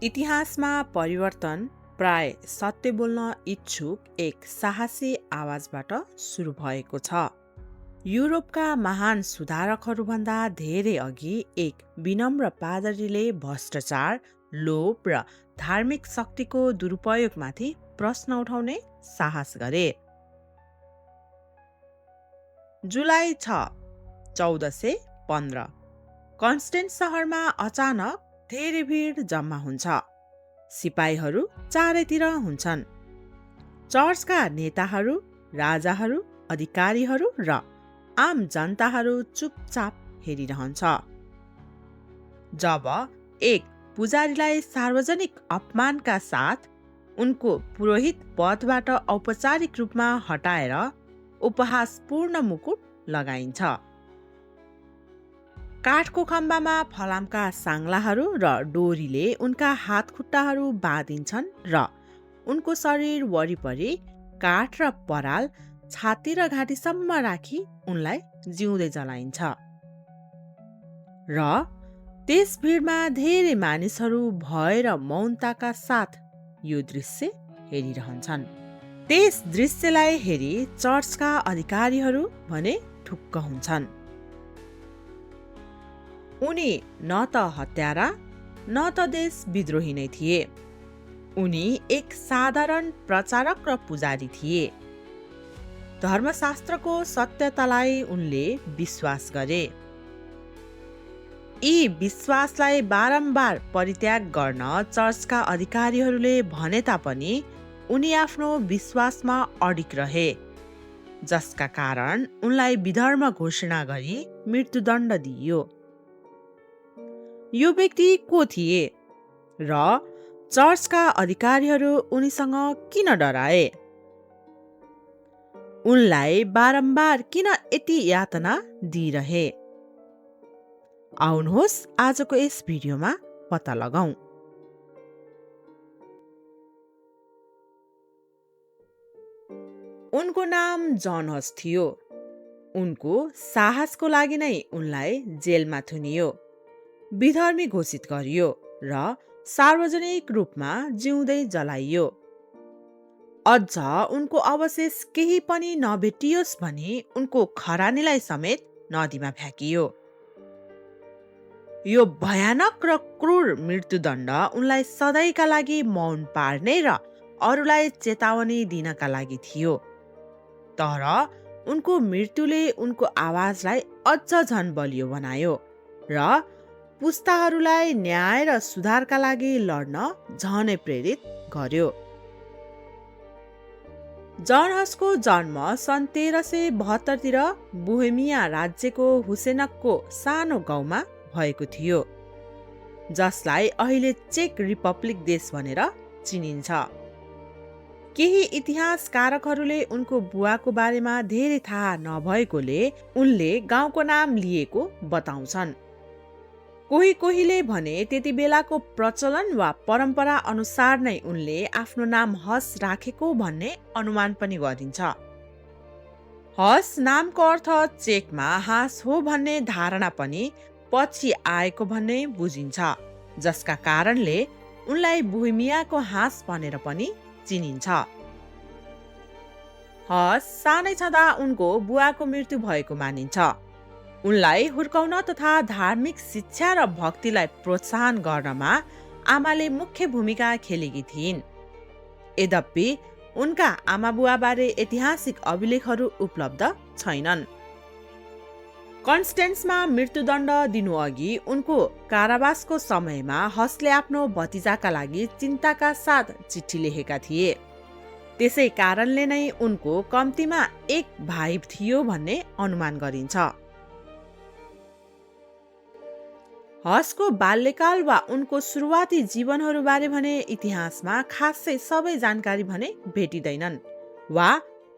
इतिहासमा परिवर्तन प्राय सत्य बोल्न इच्छुक एक साहसी आवाजबाट सुरु भएको छ। युरोपका महान सुधारकहरूभन्दा धेरै अघि एक विनम्र पादरीले भ्रष्टाचार, लोभ र धार्मिक शक्तिको दुरुपयोगमाथि प्रश्न उठाउने साहस गरे। जुलाई 6, 1415 कन्स्टेन्स सहरमा अचानक धेरै भिड जम्मा हुन्छ। सिपाहीहरू चारैतिर हुन्छन्। चर्चका नेताहरू, राजाहरू, अधिकारीहरू र आम जनताहरू चुपचाप हेरिरहन्छ। जब एक पुजारीलाई सार्वजनिक अपमानका साथ उनको पुरोहित पदबाट औपचारिक रूपमा हटाएर उपहासपूर्ण मुकुट लगाइन्छ। काठको खम्बामा फलामका साङ्लाहरू र डोरीले उनका हातखुट्टाहरू बाँधिन्छन् र उनको शरीर वरिपरि काठ र पराल छाती र घाँटीसम्म राखी उनलाई जिउँदै जलाइन्छ। र त्यस भिडमा धेरै मानिसहरू भय र मौनताका साथ यो दृश्य हेरिरहन्छन्। त्यस दृश्यलाई हेरी चर्चका अधिकारीहरू भने ढुक्क हुन्छन्। उनी न त हत्यारा न त देश विद्रोही नै थिए। उनी एक साधारण प्रचारक र पुजारी थिए। धर्मशास्त्रको सत्यतालाई उनले विश्वास गरे। यी विश्वासलाई बारम्बार परित्याग गर्न चर्चका अधिकारीहरूले भने तापनि उनी आफ्नो विश्वासमा अडिग रहे, जसका कारण उनलाई विधर्म घोषणा गरी मृत्युदण्ड दिइयो। यो व्यक्ति को थिए र चर्चका अधिकारीहरू उनीसँग किन डराए? उनलाई बारम्बार किन यति यातना दिइरहे? आउनुहोस् आजको यस भिडियोमा पत्ता लगाऊ। उनको नाम जन हस थियो। उनको साहसको लागि नै उनलाई जेलमा थुनियो, विधर्मी घोषित गरियो र सार्वजनिक रूपमा जिउँदै जलाइयो। अझ उनको अवशेष केही पनि नभेटियोस् भनी उनको खरानीलाई समेत नदीमा फ्याँकियो। यो भयानक र क्रूर मृत्युदण्ड उनलाई सधैँका लागि मौन पार्ने र अरूलाई चेतावनी दिनका लागि थियो। तर उनको मृत्युले उनको आवाजलाई अझ झन बलियो बनायो र पुस्ताहरूलाई न्याय र सुधारका लागि लड्न झनै प्रेरित गर्यो। जन हसको जन्म सन् 1372 तिर बोहेमिया राज्यको हुसेनकको सानो गाउँमा भएको थियो, जसलाई अहिले चेक रिपब्लिक देश भनेर चिनिन्छ। केही इतिहासकारकहरूले उनको बुवाको बारेमा धेरै थाहा नभएकोले उनले गाउँको नाम लिएको बताउँछन्। कोहीले भने त्यति बेलाको प्रचलन वा परम्परा अनुसार नै उनले आफ्नो नाम हस राखेको भन्ने अनुमान पनि गरिन्छ। हस नामको अर्थ चेकमा हाँस हो भन्ने धारणा पनि पछि आएको भन्ने बुझिन्छ, जसका कारणले उनलाई बोहेमियाको हाँस भनेर पनि चिनिन्छ। हस सानै छँदा उनको बुवाको मृत्यु भएको मानिन्छ। उनलाई हुर्काउन तथा धार्मिक शिक्षा र भक्तिलाई प्रोत्साहन गर्नमा आमाले मुख्य भूमिका खेलेकी थिइन्। यद्यपि उनका आमाबुवाबारे ऐतिहासिक अभिलेखहरू उपलब्ध छैनन्। कन्स्टेन्समा मृत्युदण्ड दिनुअघि उनको कारावासको समयमा हसले आफ्नो भतिजाका लागि चिन्ताका साथ चिठी लेखेका थिए। त्यसै कारणले नै उनको कम्तीमा एक भाइ थियो भन्ने अनुमान गरिन्छ। हसको बाल्यकाल वा उनको सुरुवाती जीवनहरूबारे भने इतिहासमा खासै सबै जानकारी भने भेटिँदैनन् वा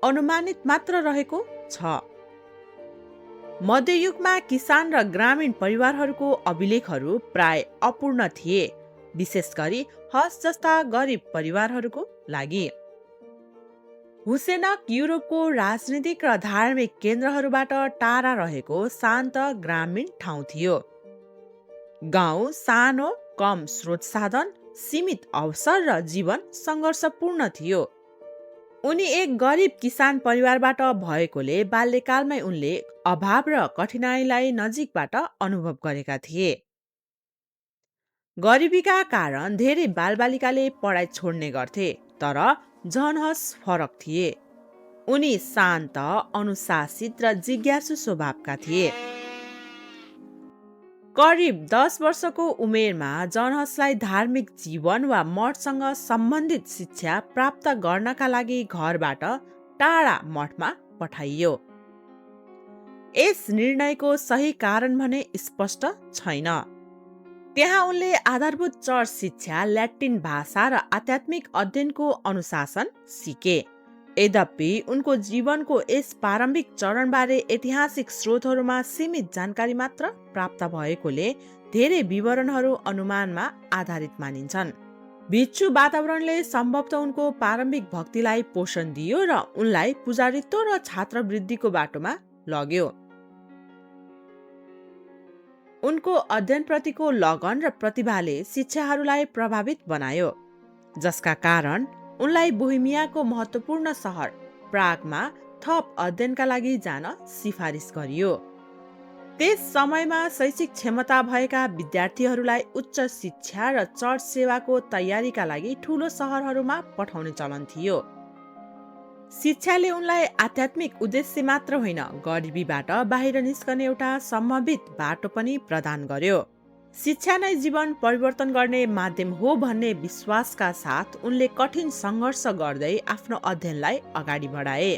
अनुमानित मात्र रहेको छ। मध्ययुगमा किसान र ग्रामीण परिवारहरूको अभिलेखहरू प्राय अपूर्ण थिए, विशेष गरी हस जस्ता गरिब परिवारहरूको लागि। हुसेनक युरोपको राजनीतिक र धार्मिक केन्द्रहरूबाट टाढा रहेको शान्त ग्रामीण ठाउँ थियो। गाउँ सानो, कम स्रोत साधन सीमित अवसर र जीवन सङ्घर्षपूर्ण थियो। उनी एक गरिब किसान परिवारबाट भएकोले बाल्यकालमै उनले अभाव र कठिनाइलाई नजिकबाट अनुभव गरेका थिए। गरिबीका कारण धेरै बालबालिकाले पढाइ छोड्ने गर्थे, तर जॉन हस फरक थिए। उनी शान्त, अनुशासित र जिज्ञासु स्वभावका थिए। करिब 10 वर्षको उमेरमा जॉन हसलाई धार्मिक जीवन वा मठसँग सम्बन्धित शिक्षा प्राप्त गर्नका लागि घरबाट टाढा मठमा पठाइयो। यस निर्णयको सही कारण भने स्पष्ट छैन। त्यहाँ उनले आधारभूत चर्च शिक्षा, ल्याटिन भाषा र आध्यात्मिक अध्ययनको अनुशासन सिके। यद्यपि उनको जीवनको यस प्रारम्भिक चरणबारे ऐतिहासिक स्रोतहरूमा सीमित जानकारी मात्र प्राप्त भएकोले धेरै विवरणहरू अनुमानमा आधारित मानिन्छन्। भिक्षु वातावरणले सम्भवतः उनको प्रारम्भिक भक्तिलाई पोषण दियो र उनलाई पुजारीत्व र छात्रवृत्तिको बाटोमा लग्यो। उनको अध्ययनप्रतिको लगन र प्रतिभाले शिक्षाहरूलाई प्रभावित बनायो, जसका कारण उनलाई बोहेमियाको महत्त्वपूर्ण सहर प्रागमा थप अध्ययनका लागि जान सिफारिस गरियो। त्यस समयमा शैक्षिक क्षमता भएका विद्यार्थीहरूलाई उच्च शिक्षा र चर्च सेवाको तयारीका लागि ठूलो सहरहरूमा पठाउने चलन थियो। शिक्षाले उनलाई आध्यात्मिक उद्देश्य मात्र होइन, गरिबीबाट बाहिर निस्कने एउटा सम्भावित बाटो पनि प्रदान गर्यो। शिक्षा नै जीवन परिवर्तन गर्ने माध्यम हो भन्ने विश्वासका साथ उनले कठिन सङ्घर्ष गर्दै आफ्नो अध्ययनलाई अगाडि बढाए।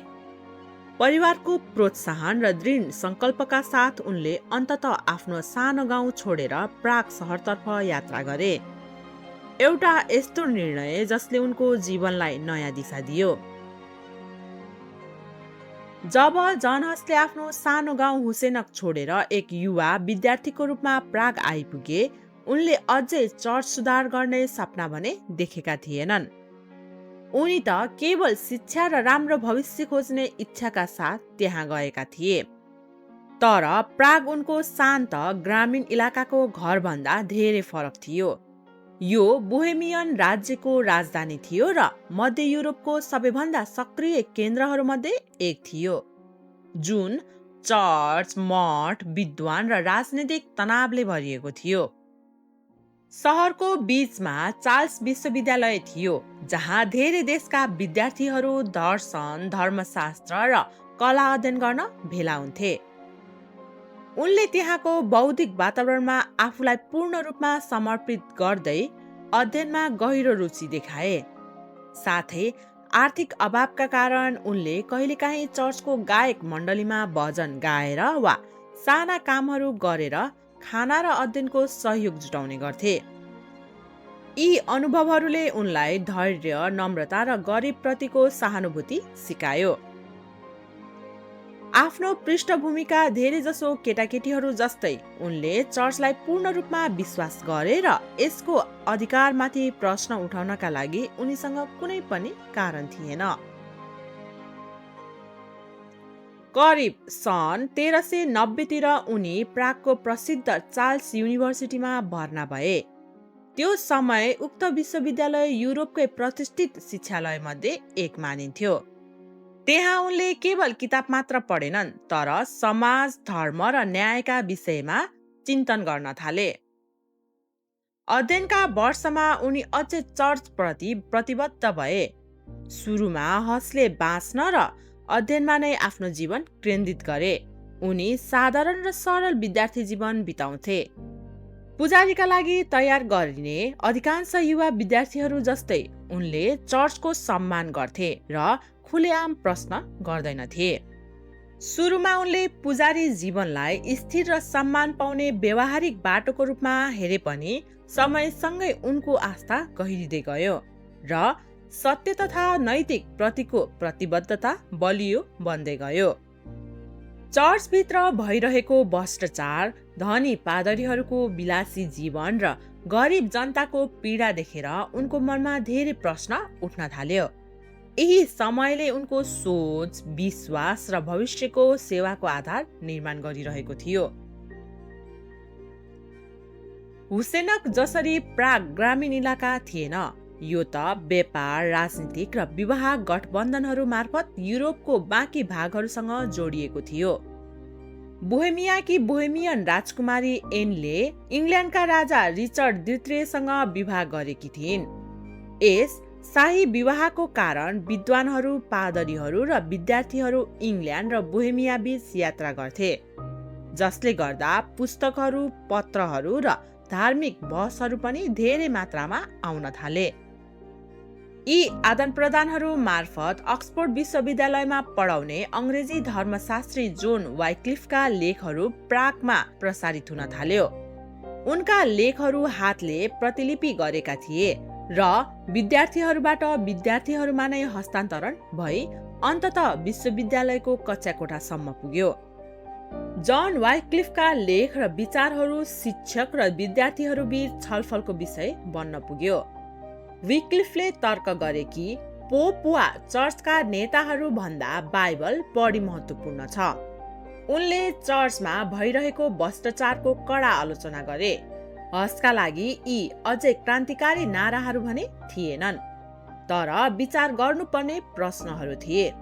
परिवारको प्रोत्साहन र दृढ सङ्कल्पका साथ उनले अन्ततः आफ्नो सानो गाउँ छोडेर प्राग सहरतर्फ यात्रा गरे। एउटा यस्तो निर्णय जसले उनको जीवनलाई नयाँ दिशा दियो। जब जॉन हसले आफ्नो सानो गाउँ हुसेनक छोडेर एक युवा विद्यार्थीको रूपमा प्राग आइपुगे, उनले अझै चर्च सुधार गर्ने सपना भने देखेका थिएनन्। उनी त केवल शिक्षा र राम्रो भविष्य खोज्ने इच्छाका साथ त्यहाँ गएका थिए। तर प्राग उनको शान्त ग्रामीण इलाकाको घरभन्दा धेरै फरक थियो। यो बोहेमियन राज्यको राजधानी थियो र मध्य युरोपको सबैभन्दा सक्रिय केन्द्रहरूमध्ये एक थियो, जुन चर्च, मठ, विद्वान र राजनीतिक तनावले भरिएको थियो। सहरको बीचमा चार्ल्स विश्वविद्यालय थियो, जहाँ धेरै देशका विद्यार्थीहरू दर्शन, धर्मशास्त्र र कला अध्ययन गर्न भेला हुन्थे। उनले त्यहाँको बौद्धिक वातावरणमा आफूलाई पूर्ण रूपमा समर्पित गर्दै अध्ययनमा गहिरो रुचि देखाए। साथै आर्थिक अभावका कारण उनले कहिलेकाहीँ चर्चको गायक मण्डलीमा भजन गाएर वा साना कामहरू गरेर खाना र अध्ययनको सहयोग जुटाउने गर्थे। यी अनुभवहरूले उनलाई धैर्य, नम्रता र गरिबप्रतिको सहानुभूति सिकायो। आफ्नो पृष्ठभूमिका धेरैजसो केटाकेटीहरू जस्तै उनले चर्चलाई पूर्ण रूपमा विश्वास गरे र यसको अधिकारमाथि प्रश्न उठाउनका लागि उनीसँग कुनै पनि कारण थिएन। करिब सन् 1390 तिर उनी प्रागको प्रसिद्ध चार्ल्स युनिभर्सिटीमा भर्ना भए। त्यो समय उक्त विश्वविद्यालय युरोपकै प्रतिष्ठित शिक्षालयमध्ये एक मानिन्थ्यो। त्यहाँ उनले केवल किताब मात्र पढेनन्, तर समाज, धर्म र न्यायका विषयमा चिन्तन गर्न थाले। अध्ययनका वर्षमा उनी अझै चर्चप्रति प्रतिबद्ध भए। सुरुमा हसले बाँच्न र अध्ययनमा नै आफ्नो जीवन केन्द्रित गरे। उनी साधारण र सरल विद्यार्थी जीवन बिताउँथे। पुजारीका लागि तयार गरिने अधिकांश युवा विद्यार्थीहरू जस्तै उनले चर्चको सम्मान गर्थे र खुलेआम प्रश्न गर्दैनथे। सुरुमा उनले पुजारी जीवनलाई स्थिर र सम्मान पाउने व्यवहारिक बाटोको रूपमा हेरे पनि समयसँगै उनको आस्था गहिरिँदै गयो र सत्य तथा नैतिक प्रतिको प्रतिबद्धता बलियो बन्दै गयो। चर्चभित्र भइरहेको भ्रष्टाचार, धनी पादरीहरूको विलासी जीवन र गरिब जनताको पीडा देखेर उनको मनमा धेरै प्रश्न उठ्न थाल्यो। यही समयले उनको सोच, विश्वास र भविष्यको सेवाको आधार निर्माण गरिरहेको थियो। हुसेनक जसरी प्राग ग्रामीण इलाका थिएन, यो त व्यापार, राजनीतिक र विवाह गठबन्धनहरू मार्फत युरोपको बाँकी भागहरूसँग जोडिएको थियो। बोहेमियाकी बोहेमियन राजकुमारी एनले इङ्ल्यान्डका राजा रिचर्ड द्वितीयसँग विवाह गरेकी थिइन्। यस शाही विवाहको कारण विद्वानहरू, पादरीहरू र विद्यार्थीहरू इङ्ल्यान्ड र बोहेमिया बीच यात्रा गर्थे, जसले गर्दा पुस्तकहरू, पत्रहरू र धार्मिक बहसहरू पनि धेरै मात्रामा आउन थाले। यी आदान-प्रदानहरू मार्फत अक्सफोर्ड विश्वविद्यालयमा पढाउने अङ्ग्रेजी धर्मशास्त्री जोन वाइक्लिफका लेखहरू प्रागमा प्रसारित हुन थाल्यो। उनका लेखहरू हातले प्रतिलिपि गरेका थिए र विद्यार्थीहरूबाट विद्यार्थीहरूमा नै हस्तान्तरण भई अन्ततः विश्वविद्यालयको कक्षा कोठासम्म पुग्यो। जन वाइक्लिफका लेख र विचारहरू शिक्षक र विद्यार्थीहरूबीच छलफलको विषय बन्न पुग्यो। विक्लिफले तर्क गरे कि पोप वा चर्चका नेताहरू भन्दा बाइबल बढी महत्त्वपूर्ण छ। उनले चर्चमा भइरहेको भ्रष्टाचारको कडा आलोचना गरे। हसका लागि यी अझै क्रान्तिकारी नाराहरू भने थिएनन्, तर विचार गर्नुपर्ने प्रश्नहरू थिए।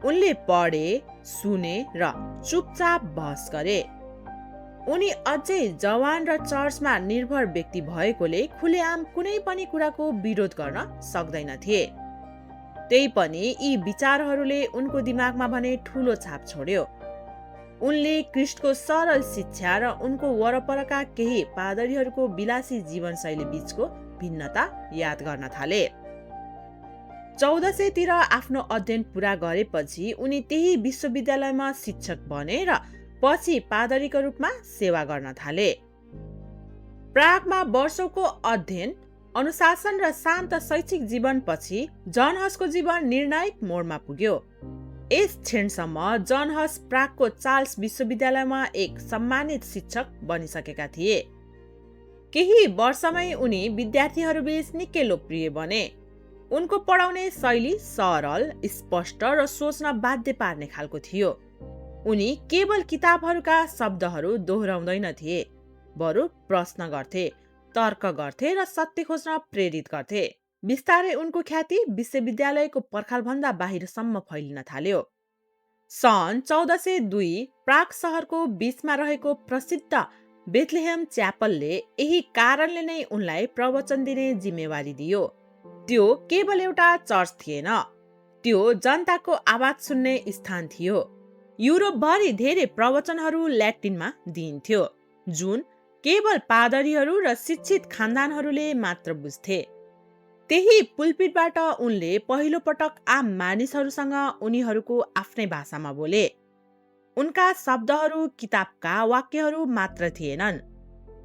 उनले पढे, सुने र चुपचाप बहस गरे। उनी अझै जवान र चर्चमा निर्भर व्यक्ति भएकोले खुलेआम कुनै पनि कुराको विरोध गर्न सक्दैनथे। त्यही पनि यी विचारहरूले उनको दिमागमा भने ठूलो छाप छोड्यो। उनले ख्रिस्टको सरल शिक्षा र उनको वरपरका केही पादरीहरूको विलासी जीवनशैली बीचको भिन्नता याद गर्न थाले। 1400 तिर आफ्नो अध्ययन पूरा गरेपछि उनी त्यही विश्वविद्यालयमा शिक्षक बने र पछि पादरीको रूपमा सेवा गर्न थाले। प्रागमा वर्षौंको अध्ययन, अनुशासन र शान्त शैक्षिक जीवनपछि जन हसको जीवन निर्णायक मोडमा पुग्यो। यस क्षणसम्म जन हस प्रागको चार्ल्स विश्वविद्यालयमा एक सम्मानित शिक्षक बनिसकेका थिए। केही वर्षमै उनी विद्यार्थीहरूबीच निकै लोकप्रिय बने। उनको पढाउने शैली सरल, स्पष्ट र सोच्न बाध्य पार्ने खालको थियो। उनी केवल किताबहरूका शब्दहरू दोहोऱ्याउँदैनथे, बरु प्रश्न गर्थे, तर्क गर्थे र सत्य खोज्न प्रेरित गर्थे। बिस्तारै उनको ख्याति विश्वविद्यालयको पर्खालभन्दा बाहिरसम्म फैलिन थाल्यो। सन् 1402 प्राग सहरको बीचमा रहेको प्रसिद्ध बेथलेहेम च्यापलले यही कारणले नै उनलाई प्रवचन दिने जिम्मेवारी दियो। त्यो केवल एउटा चर्च थिएन, त्यो जनताको आवाज सुन्ने स्थान थियो। युरोपभरि धेरै प्रवचनहरू ल्याटिनमा दिइन्थ्यो, जुन केवल पादरीहरू र शिक्षित खानदानहरूले मात्र बुझ्थे। त्यही पुलपिटबाट उनले पहिलो पटक आम मानिसहरूसँग उनीहरूको आफ्नै भाषामा बोले। उनका शब्दहरू किताबका वाक्यहरू मात्र थिएनन्,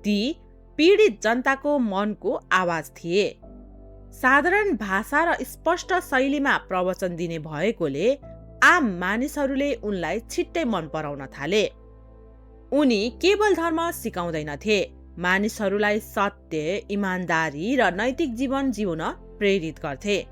ती पीडित जनताको मनको आवाज थिए। साधारण भाषा र स्पष्ट शैलीमा प्रवचन दिने भएकोले आम मानिसहरूले उनलाई छिट्टै मन पराउन थाले। उनी केवल धर्म सिकाउँदैनथे, मानिसहरूलाई सत्य, इमानदारी र नैतिक जीवन जिउन प्रेरित गर्थे।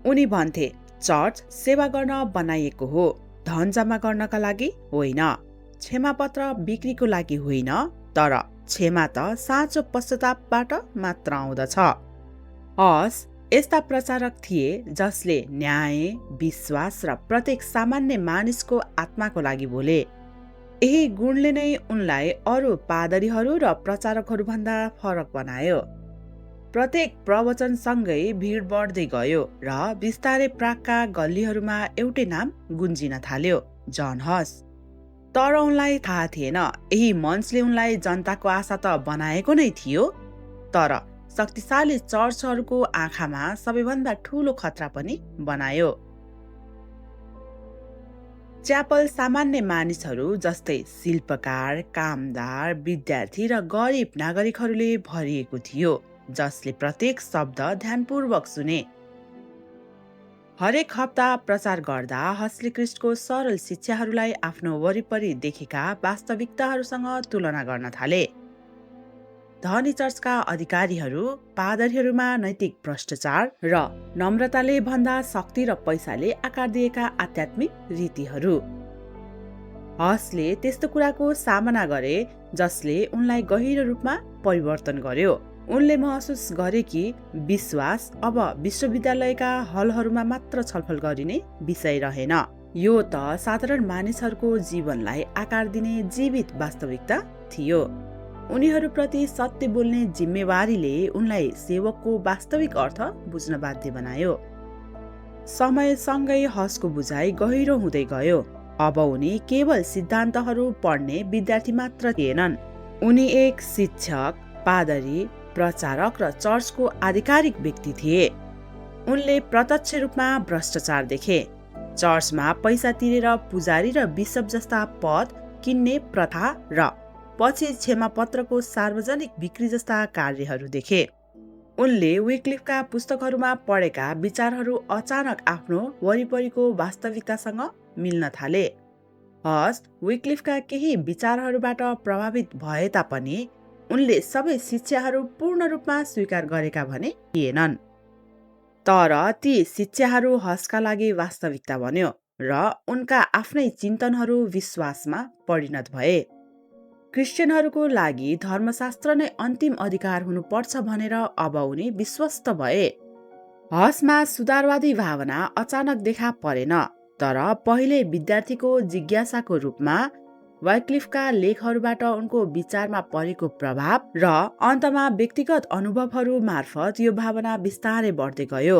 उनी भन्थे, चर्च सेवा गर्न बनाइएको हो, धन जम्मा गर्नका लागि होइन। क्षमापत्र बिक्रीको लागि होइन, तर क्षमा त साँचो पश्चातापबाट मात्र आउँदछ। हस यस्ता प्रचारक थिए जसले न्याय, विश्वास र प्रत्येक सामान्य मानिसको आत्माको लागि बोले। यही गुणले नै उनलाई अरू पादरीहरू र प्रचारकहरूभन्दा फरक बनायो। प्रत्येक प्रवचनसँगै भिड बढ्दै गयो र बिस्तारै प्रागका गल्लीहरूमा एउटै नाम गुन्जिन थाल्यो, जन हस। तर उनलाई थाहा थिएन, यही मञ्चले उनलाई जनताको आशा त बनाएको नै थियो, तर शक्तिशाली चर्चहरूको आँखामा सबैभन्दा ठूलो खतरा पनि बनायो। च्यापल सामान्य मानिसहरू जस्तै शिल्पकार, कामदार, विद्यार्थी र गरिब नागरिकहरूले भरिएको थियो, जसले प्रत्येक शब्द ध्यानपूर्वक सुने। हरेक हप्ता प्रचार गर्दा हसले ख्रिस्टको सरल शिक्षाहरूलाई आफ्नो वरिपरि देखेका वास्तविकताहरूसँग तुलना गर्न थाले। धनी चर्चका अधिकारीहरू, पादरीहरूमा नैतिक भ्रष्टाचार र नम्रताले भन्दा शक्ति र पैसाले आकार दिएका आध्यात्मिक रीतिहरू। हसले त्यस्तो कुराको सामना गरे जसले उनलाई गहिरो रूपमा परिवर्तन गर्यो। उनले महसुस गरे कि विश्वास अब विश्वविद्यालयका हलहरूमा मात्र छलफल गरिने विषय रहेन। यो त साधारण मानिसहरूको जीवनलाई आकार दिने जीवित वास्तविकता थियो। उनीहरूप्रति सत्य बोल्ने जिम्मेवारीले उनलाई सेवकको वास्तविक अर्थ बुझ्न बाध्य बनायो। समयसँगै हसको बुझाइ गहिरो हुँदै गयो। अब उनी केवल सिद्धान्तहरू पढ्ने विद्यार्थी मात्र थिएनन्। उनी एक शिक्षक, पादरी, प्रचारक र चर्चको आधिकारिक व्यक्ति थिए। उनले प्रत्यक्ष रूपमा भ्रष्टाचार देखे। चर्चमा पैसा तिरेर पुजारी र बिशप जस्ता पद किन्ने प्रथा र पछि क्षमापत्रको सार्वजनिक बिक्री जस्ता कार्यहरू देखे। उनले विक्लिफका पुस्तकहरूमा पढेका विचारहरू अचानक आफ्नो वरिपरिको वास्तविकतासँग मिल्न थाले। हस विक्लिफका केही विचारहरूबाट प्रभावित भए तापनि उनले सबै शिक्षाहरू पूर्ण रूपमा स्वीकार गरेका भने थिएनन्। तर ती शिक्षाहरू हसका लागि वास्तविकता बन्यो र उनका आफ्नै चिन्तनहरू विश्वासमा परिणत भए। क्रिस्चियनहरूको लागि धर्मशास्त्र नै अन्तिम अधिकार हुनुपर्छ भनेर अब उनी विश्वस्त भए। हसमा सुधारवादी भावना अचानक देखा परेन, तर पहिले विद्यार्थीको जिज्ञासाको रूपमा वाइक्लिफका लेखहरूबाट उनको विचारमा परेको प्रभाव र अन्तमा व्यक्तिगत अनुभवहरू मार्फत यो भावना बिस्तारै बढ्दै गयो।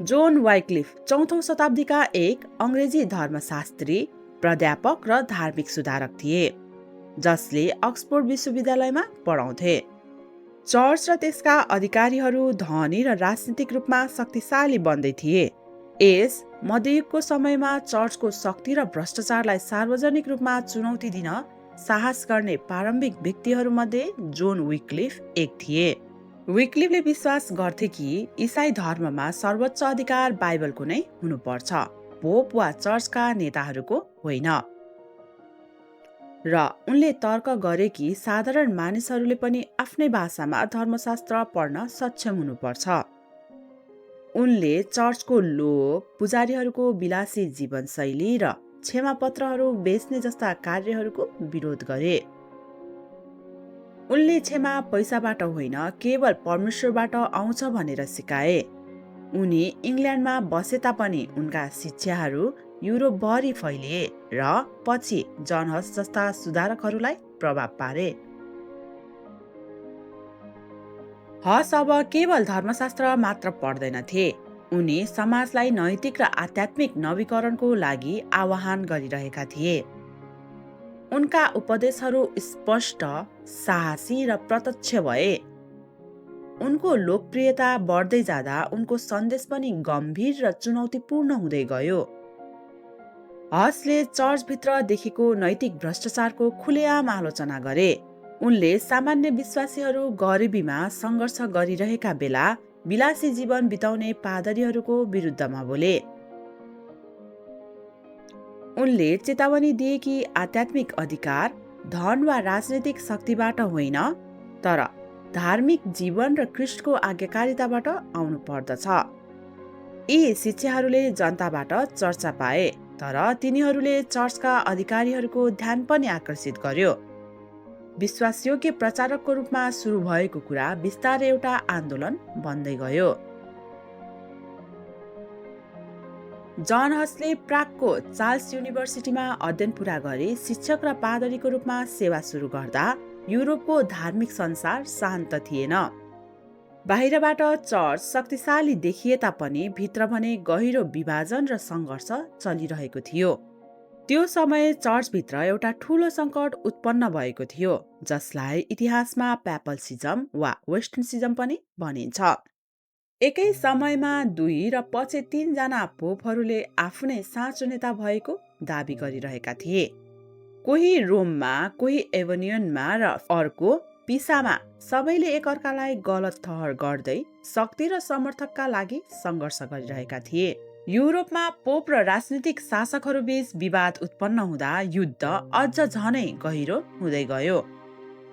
जोन वाइक्लिफ 4औं शताब्दीका एक अङ्ग्रेजी धर्मशास्त्री, प्राध्यापक र धार्मिक सुधारक थिए, जसले अक्सफोर्ड विश्वविद्यालयमा पढाउँथे। चर्च र त्यसका अधिकारीहरू धनी र राजनीतिक रूपमा शक्तिशाली बन्दै थिए। यस मध्ययुगको समयमा चर्चको शक्ति र भ्रष्टाचारलाई सार्वजनिक रूपमा चुनौती दिन साहस गर्ने प्रारम्भिक व्यक्तिहरूमध्ये जोन विक्लिफ एक थिए। विक्लिफले विश्वास गर्थे कि इसाई धर्ममा सर्वोच्च अधिकार बाइबलको नै हुनुपर्छ, पोप वा चर्चका नेताहरूको होइन। र उनले तर्क गरे कि साधारण मानिसहरूले पनि आफ्नै भाषामा धर्मशास्त्र पढ्न सक्षम हुनुपर्छ। उनले चर्चको लोभ, पुजारीहरूको विलासी जीवनशैली र क्षमापत्रहरू बेच्ने जस्ता कार्यहरूको विरोध गरे। उनले क्षमा पैसाबाट होइन, केवल परमेश्वरबाट आउँछ भनेर सिकाए। उनी इङ्ल्यान्डमा बसे तापनि उनका शिक्षाहरू युरोपभरि फैलिए र पछि जन हस जस्ता सुधारकहरूलाई प्रभाव पारे। हस अब केवल धर्मशास्त्र मात्र पढ्दैनथे, उनी समाजलाई नैतिक र आध्यात्मिक नवीकरणको लागि आह्वान गरिरहेका थिए। उनका उपदेशहरू स्पष्ट, साहसी र प्रत्यक्ष भए। उनको लोकप्रियता बढ्दै जाँदा उनको सन्देश पनि गम्भीर र चुनौतीपूर्ण हुँदै गयो। हसले चर्चभित्र देखेको नैतिक भ्रष्टाचारको खुलेआम आलोचना गरे। उनले सामान्य विश्वासीहरू गरिबीमा सङ्घर्ष गरिरहेका बेला विलासी जीवन बिताउने पादरीहरूको विरुद्धमा बोले। उनले चेतावनी दिए कि आध्यात्मिक अधिकार धन वा राजनैतिक शक्तिबाट होइन, तर धार्मिक जीवन र ख्रीष्टको आज्ञाकारिताबाट आउनु पर्दछ। यी शिक्षाहरूले जनताबाट चर्चा पाए, तर तिनीहरूले चर्चका अधिकारीहरूको ध्यान पनि आकर्षित गर्यो। विश्वासयोग्य प्रचारकको रूपमा सुरु भएको कुरा बिस्तारै एउटा आन्दोलन बन्दै गयो। जन हसले प्रागको चार्ल्स युनिभर्सिटीमा अध्ययन पूरा गरी शिक्षक र पादरीको रूपमा सेवा सुरु गर्दा युरोपको धार्मिक संसार शान्त थिएन। बाहिरबाट चर्च शक्तिशाली देखिए तापनि भित्र भने गहिरो विभाजन र सङ्घर्ष चलिरहेको थियो। त्यो समय चर्चभित्र एउटा ठूलो सङ्कट उत्पन्न भएको थियो, जसलाई इतिहासमा प्यापलसिजम वा वेस्टर्नसिजम पनि भनिन्छ। एकै समयमा 2 र पछि 3 जना पोपहरूले आफ्नै साँचो नेता भएको दाबी गरिरहेका थिए। कोही रोममा, कोही एभोनियनमा र अर्को पिसामा। सबैले एकअर्कालाई गलत ठहर गर्दै शक्ति र समर्थकका लागि सङ्घर्ष गरिरहेका थिए। युरोपमा पोप र राजनीतिक शासकहरू बीच विवाद उत्पन्न हुँदा युद्ध अझ झनै गहिरो हुँदै गयो।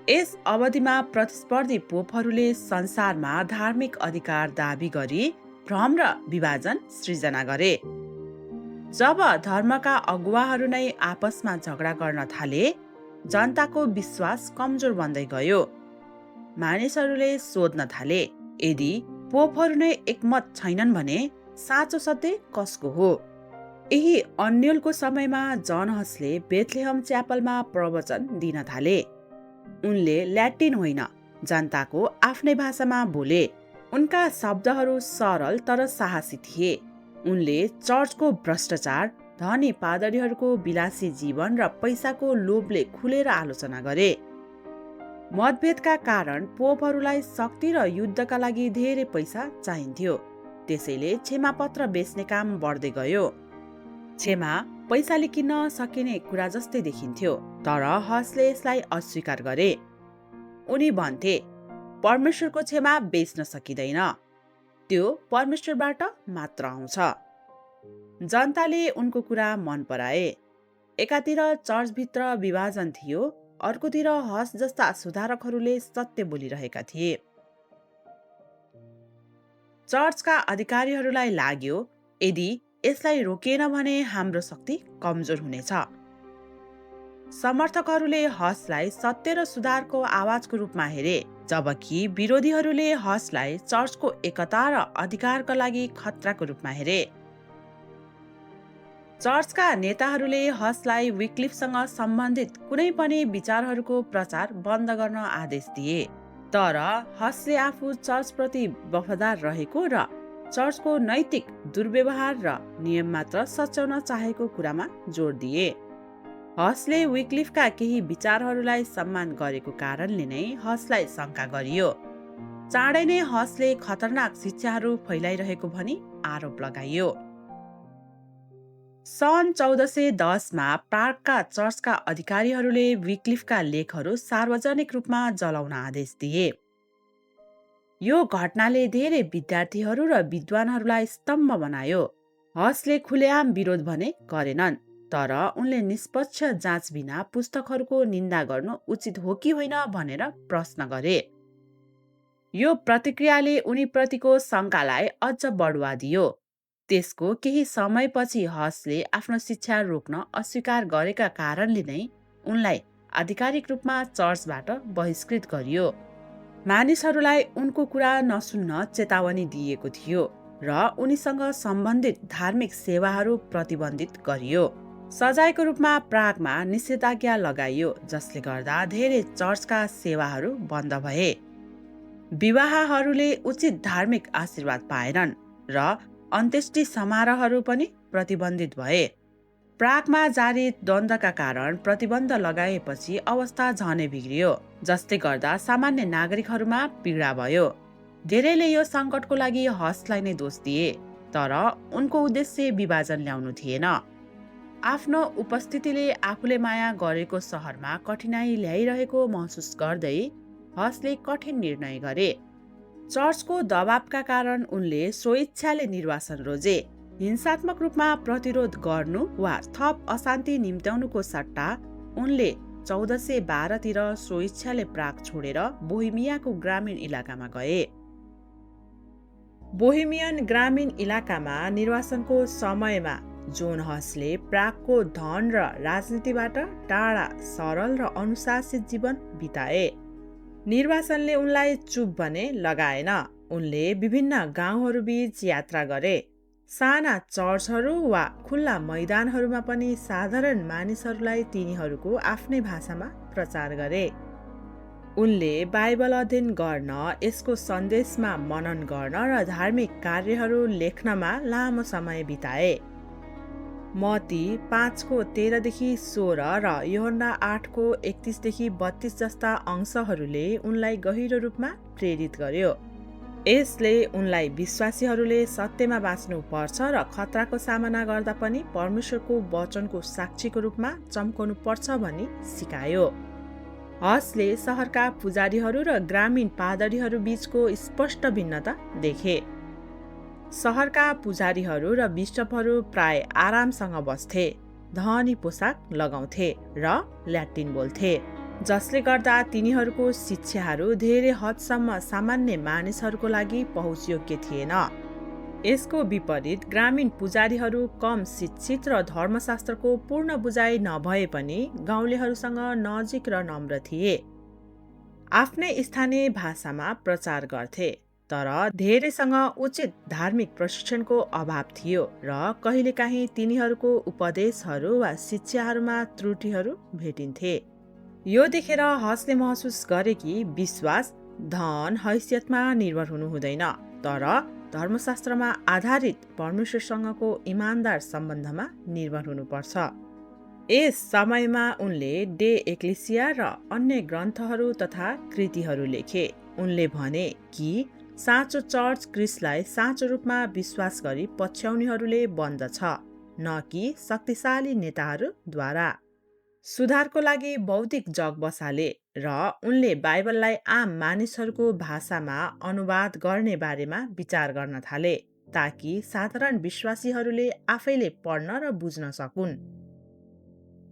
यस अवधिमा प्रतिस्पर्धी पोपहरूले संसारमा धार्मिक अधिकार दाबी गरी भ्रम र विभाजन सृजना गरे। जब धर्मका अगुवाहरू नै आपसमा झगडा गर्न थाले, जनताको विश्वास कमजोर बन्दै गयो। मानिसहरूले सोध्न थाले, यदि पोपहरू नै एकमत छैनन् भने साँचो सत्य कसको हो? यही अन्यलको समयमा जन हसले बेथलेहम च्यापलमा प्रवचन दिन थाले। उनले ल्याटिन होइन, जनताको आफ्नै भाषामा बोले। उनका शब्दहरू सरल तर साहसी थिए। उनले चर्चको भ्रष्टाचार, धनी पादरीहरूको विलासी जीवन र पैसाको लोभले खुलेर आलोचना गरे। मतभेदका कारण पोपहरूलाई शक्ति र युद्धका लागि धेरै पैसा चाहिन्थ्यो। त्यसैले क्षमापत्र बेच्ने काम बढ्दै गयो। क्षमा पैसाले किन्न सकिने कुरा जस्तै देखिन्थ्यो, तर हसले यसलाई अस्वीकार गरे। उनी भन्थे, परमेश्वरको क्षमा बेच्न सकिँदैन, त्यो परमेश्वरबाट मात्र आउँछ। जनताले उनको कुरा मन पराए। एकातिर चर्चभित्र विभाजन थियो, अर्कोतिर हस जस्ता सुधारकहरूले सत्य बोलिरहेका थिए। चर्चका अधिकारीहरूलाई लाग्यो, यदि यसलाई रोकिएन भने हाम्रो शक्ति कमजोर हुनेछ। समर्थकहरूले हसलाई सत्य र सुधारको आवाजको रूपमा हेरे, जबकि विरोधीहरूले हसलाई चर्चको एकता र अधिकारका लागि खतराको रूपमा हेरे। चर्चका नेताहरूले हसलाई विक्लिफसँग सम्बन्धित कुनै पनि विचारहरूको प्रचार बन्द गर्न आदेश दिए। तर हसले आफू चर्चप्रति वफादार रहेको र चर्चको नैतिक दुर्व्यवहार र नियम मात्र सच्याउन चाहेको कुरामा जोड दिए। हसले विक्लिफका केही विचारहरूलाई सम्मान गरेको कारणले नै हसलाई शङ्का गरियो। चाँडै नै हसले खतरनाक शिक्षाहरू फैलाइरहेको भनी आरोप लगाइयो। सन् 1410 मा प्रागका चर्चका अधिकारीहरूले विक्लिफका लेखहरू सार्वजनिक रूपमा जलाउन आदेश दिए। यो घटनाले धेरै विद्यार्थीहरू र विद्वानहरूलाई स्तम्भ बनायो। हसले खुलेआम विरोध भने गरेनन्, तर उनले निष्पक्ष जाँच बिना पुस्तकहरूको निन्दा गर्नु उचित हो कि होइन भनेर प्रश्न गरे। यो प्रतिक्रियाले उनीप्रतिको शङ्कालाई अझ बढुवा दियो। त्यसको केही समयपछि हसले आफ्नो शिक्षा रोक्न अस्वीकार गरेका कारणले नै उनलाई आधिकारिक रूपमा चर्चबाट बहिष्कृत गरियो। मानिसहरूलाई उनको कुरा नसुन्न चेतावनी दिएको थियो र उनीसँग सम्बन्धित धार्मिक सेवाहरू प्रतिबन्धित गरियो। सजायको रूपमा प्रागमा निषेधाज्ञा लगाइयो, जसले गर्दा धेरै चर्चका सेवाहरू बन्द भए। विवाहहरूले उचित धार्मिक आशीर्वाद पाएनन् र अन्त्येष्टि समारोहहरू पनि प्रतिबन्धित भए। प्रागमा जारी द्वन्द्वका कारण प्रतिबन्ध लगाएपछि अवस्था झनै बिग्रियो, जसले गर्दा सामान्य नागरिकहरूमा पीडा भयो। धेरैले यो सङ्कटको लागि हसलाई नै दोष दिए, तर उनको उद्देश्य विभाजन ल्याउनु थिएन। आफ्नो उपस्थितिले आफूले माया गरेको सहरमा कठिनाई ल्याइरहेको महसुस गर्दै हसले कठिन निर्णय गरे। चर्चको दबावका कारण उनले स्वइच्छाले निर्वासन रोजे। हिंसात्मक रूपमा प्रतिरोध गर्नु वा थप अशान्ति निम्त्याउनुको सट्टा उनले 1412 तिर स्वइच्छाले प्राग छोडेर बोहेमियाको ग्रामीण इलाकामा गए। बोहेमियन ग्रामीण इलाकामा निर्वासनको समयमा जोन हसले प्रागको धन र राजनीतिबाट टाढा सरल र अनुशासित जीवन बिताए। निर्वासनले उनलाई चुप भने लगाएन। उनले विभिन्न गाउँहरूबीच यात्रा गरे। साना चर्चहरू वा खुल्ला मैदानहरूमा पनि साधारण मानिसहरूलाई तिनीहरूको आफ्नै भाषामा प्रचार गरे। उनले बाइबल अध्ययन गर्न, यसको सन्देशमा मनन गर्न र धार्मिक कार्यहरू लेख्नमा लामो समय बिताए। मती 5:13-16 र यूहन्ना 8:31-32 जस्ता अंशहरूले उनलाई गहिरो रूपमा प्रेरित गर्यो। यसले उनलाई विश्वासीहरूले सत्यमा बाँच्नु पर्छ र खतराको सामना गर्दा पनि परमेश्वरको वचनको साक्षीको रूपमा चम्कनु पर्छ भनी सिकायो। हसले सहरका पुजारीहरू र ग्रामीण पादरीहरू बीचको स्पष्ट भिन्नता देखे। सहरका पुजारीहरू र बिशपहरू प्राय आरामसँग बस्थे, धनी पोसाक लगाउँथे र ल्याटिन बोल्थे, जसले गर्दा तिनीहरूको शिक्षाहरू धेरै हदसम्म सामान्य मानिसहरूको लागि पहुँचयोग्य थिएन। यसको विपरीत ग्रामीण पुजारीहरू कम शिक्षित र धर्मशास्त्रको पूर्ण बुझाइ नभए पनि गाउँलेहरूसँग नजिक र नम्र थिए। आफ्नै स्थानीय भाषामा प्रचार गर्थे, तर धेरैसँग उचित धार्मिक प्रशिक्षणको अभाव थियो र कहिलेकाहीँ तिनीहरूको उपदेशहरू वा शिक्षाहरूमा त्रुटिहरू भेटिन्थे। यो देखेर हसले महसुस गरे कि विश्वास धन हैसियतमा निर्भर हुनु हुँदैन, तर धर्मशास्त्रमा आधारित परमेश्वरसँगको इमानदार सम्बन्धमा निर्भर हुनुपर्छ। यस समयमा उनले डे एक्लेसिया र अन्य ग्रन्थहरू तथा कृतिहरू लेखे। उनले भने कि साँचो चर्च क्रिस्टलाई साँचो रूपमा विश्वास गरी पछ्याउनेहरूले बन्दछ, न कि शक्तिशाली नेताहरूद्वारा। सुधारको लागि बौद्धिक जग बसाले र उनले बाइबललाई आम मानिसहरूको भाषामा अनुवाद गर्ने बारेमा विचार गर्न थाले, ताकि साधारण विश्वासीहरूले आफैले पढ्न र बुझ्न सकुन्।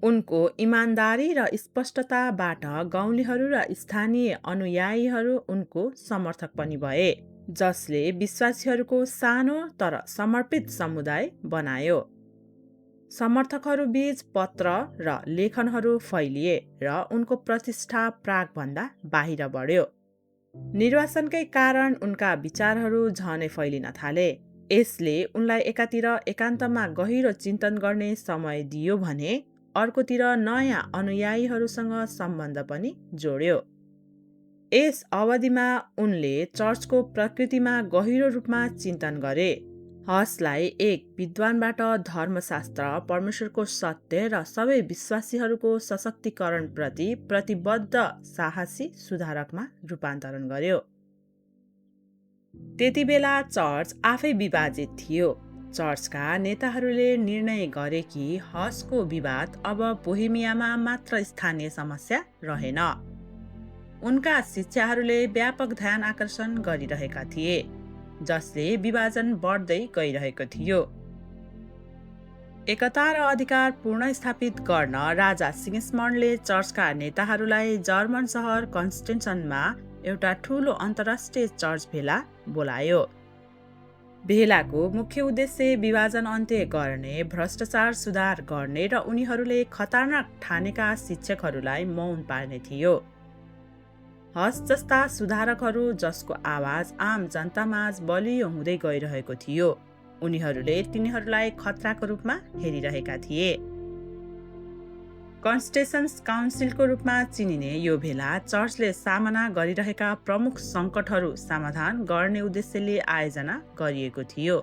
उनको इमानदारी र स्पष्टताबाट गाउँलेहरू र स्थानीय अनुयायीहरू उनको समर्थक पनि भए, जसले विश्वासीहरूको सानो तर समर्पित समुदाय बनायो। समर्थकहरू बीच पत्र र लेखनहरू फैलिए र उनको प्रतिष्ठा प्रागभन्दा बाहिर बढ्यो। निर्वासनकै कारण उनका विचारहरू झनै फैलिन थाले। यसले उनलाई एकातिर एकान्तमा गहिरो चिन्तन गर्ने समय दियो भने अर्कोतिर नयाँ अनुयायीहरूसँग सम्बन्ध पनि जोड्यो। यस अवधिमा उनले चर्चको प्रकृतिमा गहिरो रूपमा चिन्तन गरे। हसलाई एक विद्वानबाट धर्मशास्त्र, परमेश्वरको सत्य र सबै विश्वासीहरूको सशक्तिकरणप्रति प्रतिबद्ध साहसी सुधारकमा रूपान्तरण गर्यो। त्यतिबेला चर्च आफै विभाजित थियो। चर्चका नेताहरूले निर्णय गरे कि हसको विवाद अब बोहेमियामा मात्र स्थानीय समस्या रहेन। उनका शिक्षाहरूले व्यापक ध्यान आकर्षण गरिरहेका थिए, जसले विभाजन बढ्दै गइरहेको थियो। एकता र अधिकार पुनर्स्थापित गर्न राजा सिगिस्मन्डले चर्चका नेताहरूलाई जर्मन सहर कन्स्टेन्सनमा एउटा ठूलो अन्तर्राष्ट्रिय चर्च भेला बोलायो। भेलाको मुख्य उद्देश्य विभाजन अन्त्य गर्ने, भ्रष्टाचार सुधार गर्ने र उनीहरूले खतरनाक ठानेका शिक्षकहरूलाई मौन पार्ने थियो। हस जस्ता सुधारकहरू, जसको आवाज आम जनतामाझ बलियो हुँदै गइरहेको थियो, उनीहरूले तिनीहरूलाई खतराको रूपमा हेरिरहेका थिए। कन्स्टेन्स काउन्सिलको रूपमा चिनिने यो भेला चर्चले सामना गरिरहेका प्रमुख सङ्कटहरू समाधान गर्ने उद्देश्यले आयोजना गरिएको थियो,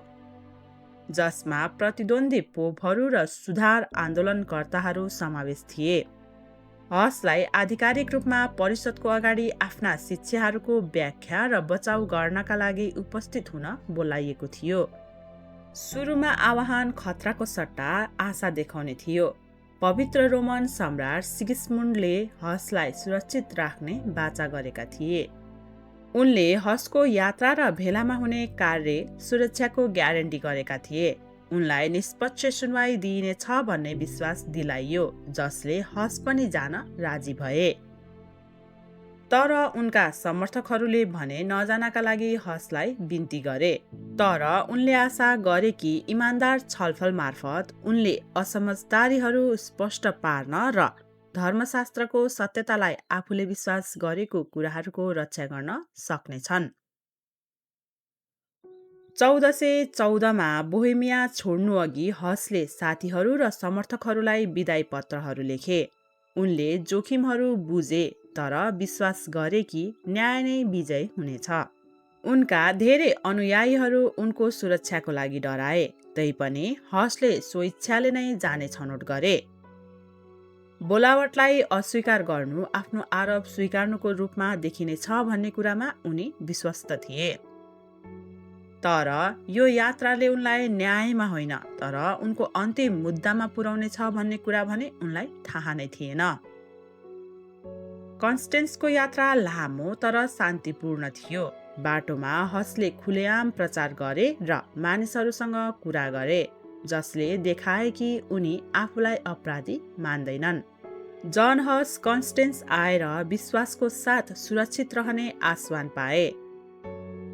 जसमा प्रतिद्वन्द्वी पोपहरू र सुधार आन्दोलनकर्ताहरू समावेश थिए। हसलाई आधिकारिक रूपमा परिषदको अगाडि आफ्ना शिक्षाहरूको व्याख्या र बचाउ गर्नका लागि उपस्थित हुन बोलाइएको थियो। सुरुमा आह्वान खतराको सट्टा आशा देखाउने थियो। पवित्र रोमन सम्राट सिगिस्मुन्डले हसलाई सुरक्षित राख्ने वाचा गरेका थिए। उनले हसको यात्रा र भेलामा हुने कार्य सुरक्षाको ग्यारेन्टी गरेका थिए। उनलाई निष्पक्ष सुनवाई दिइनेछ भन्ने विश्वास दिलाइयो, जसले हस पनि जान राजी भए। तर उनका समर्थकहरूले भने नजानका लागि हसलाई बिन्ती गरे। तर उनले आशा गरे कि इमानदार छलफल मार्फत उनले असमझदारीहरू स्पष्ट पार्न र धर्मशास्त्रको सत्यतालाई आफूले विश्वास गरेको कुराहरूको रक्षा गर्न सक्नेछन्। 1414मा बोहेमिया छोड्नु अघि हसले साथीहरू र समर्थकहरूलाई विदाई पत्रहरू लेखे। उनले जोखिमहरू बुझे, तर विश्वास गरे कि न्याय नै विजय हुनेछ। उनका धेरै अनुयायीहरू उनको सुरक्षाको लागि डराए, तैपनि हसले स्वेच्छाले नै जाने छनौट गरे। बोलावटलाई अस्वीकार गर्नु आफ्नो आरोप स्वीकार्नुको रूपमा देखिनेछ भन्ने कुरामा उनी विश्वस्त थिए। तर यो यात्राले उनलाई न्यायमा होइन, तर उनको अन्तिम मुद्दामा पुर्याउनेछ भन्ने कुरा भने उनलाई थाहा नै थिएन। कन्स्टेन्सको यात्रा लामो तर शान्तिपूर्ण थियो। बाटोमा हसले खुलेआम प्रचार गरे र मानिसहरूसँग कुरा गरे, जसले देखाए कि उनी आफूलाई अपराधी मान्दैनन्। जन हस कन्स्टेन्स आएर विश्वासको साथ सुरक्षित रहने आश्वासन पाए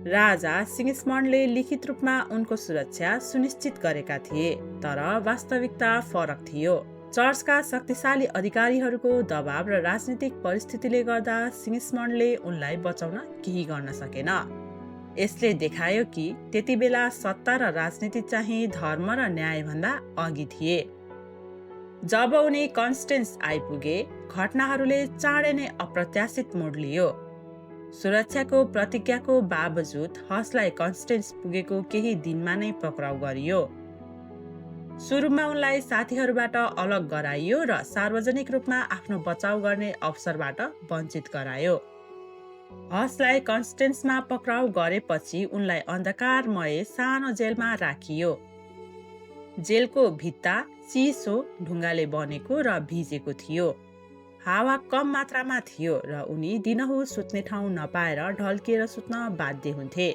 राजा सिगिस्मन्डले लिखित रूपमा उनको सुरक्षा सुनिश्चित गरेका थिए, तर वास्तविकता फरक थियो। चर्चका शक्तिशाली अधिकारीहरूको दबाव र राजनीतिक परिस्थितिले गर्दा सिगिस्मन्डले उनलाई बचाउन केही गर्न सकेन। यसले देखायो कि त्यति बेला सत्ता र राजनीति चाहिँ धर्म र न्यायभन्दा अघि थिए। जब उनी कन्स्टेन्स आइपुगे, घटनाहरूले चाँडै नै अप्रत्याशित मोड लियो। सुरक्षाको प्रतिज्ञाको बावजुद हसलाई कन्स्टेन्स पुगेको केही दिनमा नै पक्राउ गरियो। सुरुमा उनलाई साथीहरूबाट अलग गराइयो र सार्वजनिक रूपमा आफ्नो बचाउ गर्ने अवसरबाट वञ्चित गरायो। हसलाई कन्स्टेन्समा पक्राउ गरेपछि उनलाई अन्धकारमय सानो जेलमा राखियो। जेलको भित्ता चिसो ढुङ्गाले बनेको र भिजेको थियो। हावा कम मात्रामा थियो र उनी दिनहुँ सुत्ने ठाउँ नपाएर ढल्किएर सुत्न बाध्य हुन्थे।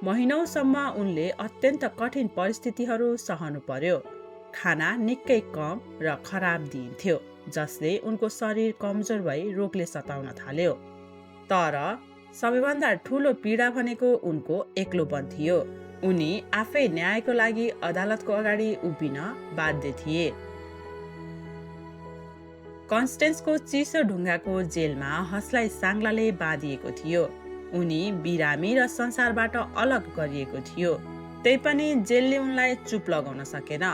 महिनौसम्म उनले अत्यन्त कठिन परिस्थितिहरू सहनु पर्यो। खाना निकै कम र खराब दिइन्थ्यो, जसले उनको शरीर कमजोर भई रोगले सताउन थाल्यो। तर सबैभन्दा ठुलो पीडा भनेको उनको एक्लोपन थियो। उनी आफै न्यायको लागि अदालतको अगाडि उभिन बाध्य थिए। कन्स्टेन्सको चिसो ढुङ्गाको जेलमा हसलाई साङ्लाले बाँधिएको थियो। उनी बिरामी र संसारबाट अलग गरिएको थियो। तैपनि जेलले उनलाई चुप लगाउन सकेन।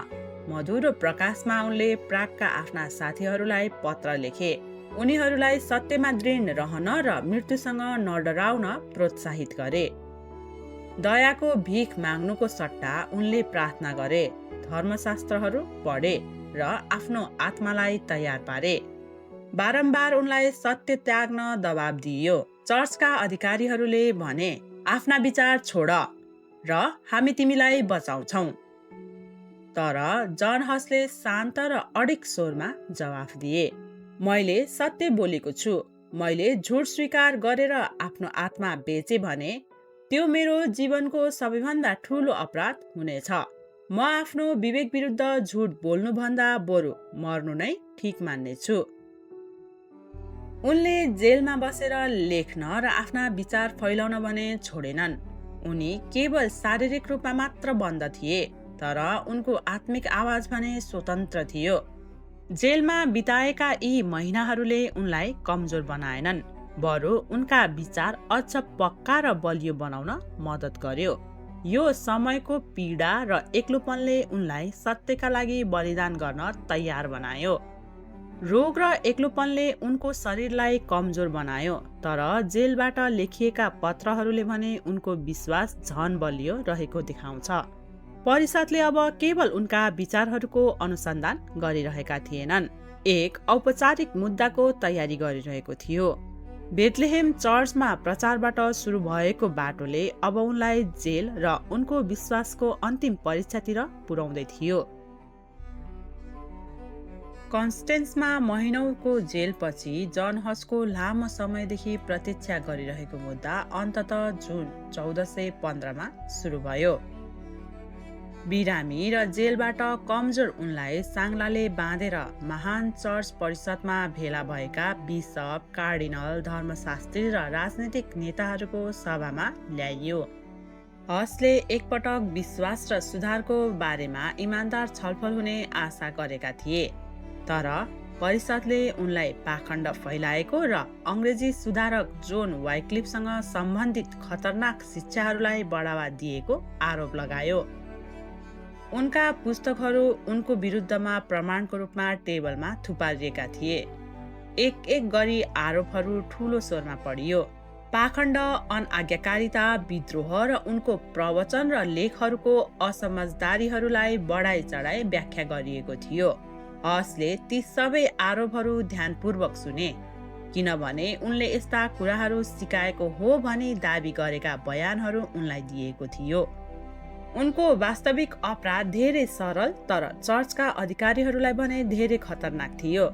मधुरो प्रकाशमा उनले प्रागका आफ्ना साथीहरूलाई पत्र लेखे। उनीहरूलाई सत्यमा दृढ रहन र मृत्युसँग नडराउन प्रोत्साहित गरे। दयाको भिख माग्नुको सट्टा उनले प्रार्थना गरे, धर्मशास्त्रहरू पढे र आफ्नो आत्मालाई तयार पारे। बारम्बार उनलाई सत्य त्याग्न दबाब दिइयो। चर्चका अधिकारीहरूले भने, आफ्ना विचार छोड र हामी तिमीलाई बचाउँछौ। तर जन हसले शान्त र अडिग स्वरमा जवाफ दिए, मैले सत्य बोलेको छु। मैले झुट स्वीकार गरेर आफ्नो आत्मा बेचे भने त्यो मेरो जीवनको सबैभन्दा ठुलो अपराध हुनेछ। म आफ्नो विवेक विरुद्ध झुट बोल्नुभन्दा बरु मर्नु नै ठिक मान्नेछु। उनले जेलमा बसेर लेख्न र आफ्ना विचार फैलाउन भने छोडेनन्। उनी केवल शारीरिक रूपमा मात्र बन्द थिए, तर उनको आत्मिक आवाज भने स्वतन्त्र थियो। जेलमा बिताएका यी महिनाहरूले उनलाई कमजोर बनाएनन्, बरु उनका विचार अझ पक्का र बलियो बनाउन मद्दत गर्यो। यो समयको पीडा र एक्लोपनले उनलाई सत्यका लागि बलिदान गर्न तयार बनायो। रोग र एक्लोपनले उनको शरीरलाई कमजोर बनायो, तर जेलबाट लेखिएका पत्रहरूले भने उनको विश्वास झन बलियो रहेको देखाउँछ। परिषदले अब केवल उनका विचारहरूको अनुसन्धान गरिरहेका थिएनन्, एक औपचारिक मुद्दाको तयारी गरिरहेको थियो। बेथलेहेम चर्चमा प्रचारबाट सुरु भएको बाटोले अब उनलाई जेल र उनको विश्वासको अन्तिम परीक्षातिर पुर्याउँदै थियो। कन्स्टेन्समा महिनौको जेलपछि जन हसको लामो समयदेखि प्रतीक्षा गरिरहेको मुद्दा अन्ततः जुन 1415 सुरु भयो। बिरामी र जेलबाट कमजोर उनलाई साङ्लाले बाँधेर महान चर्च परिषदमा भेला भएका बिशप, कार्डिनल, धर्मशास्त्री र राजनीतिक नेताहरूको सभामा ल्याइयो। हसले एकपटक विश्वास र सुधारको बारेमा इमानदार छलफल हुने आशा गरेका थिए, तर परिषदले उनलाई पाखण्ड फैलाएको र अङ्ग्रेजी सुधारक जोन वाइक्लिफसँग सम्बन्धित खतरनाक शिक्षाहरूलाई बढावा दिएको आरोप लगायो। उनका पुस्तकहरू उनको विरुद्धमा प्रमाणको रूपमा टेबलमा थुपारिएका थिए। एक एक गरी आरोपहरू ठूलो स्वरमा पढियो। पाखण्ड, अनआज्ञाकारिता, विद्रोह र उनको प्रवचन र लेखहरूको असमझदारीहरूलाई बढाइ चढाइ व्याख्या गरिएको थियो। हसले ती सबै आरोपहरू ध्यानपूर्वक सुने, किनभने उनले यस्ता कुराहरू सिकाएको हो भनी दाबी गरेका बयानहरू उनलाई दिएको थियो। उनको वास्तविक अपराध धेरै सरल तर चर्चका अधिकारीहरूलाई भने धेरै खतरनाक थियो।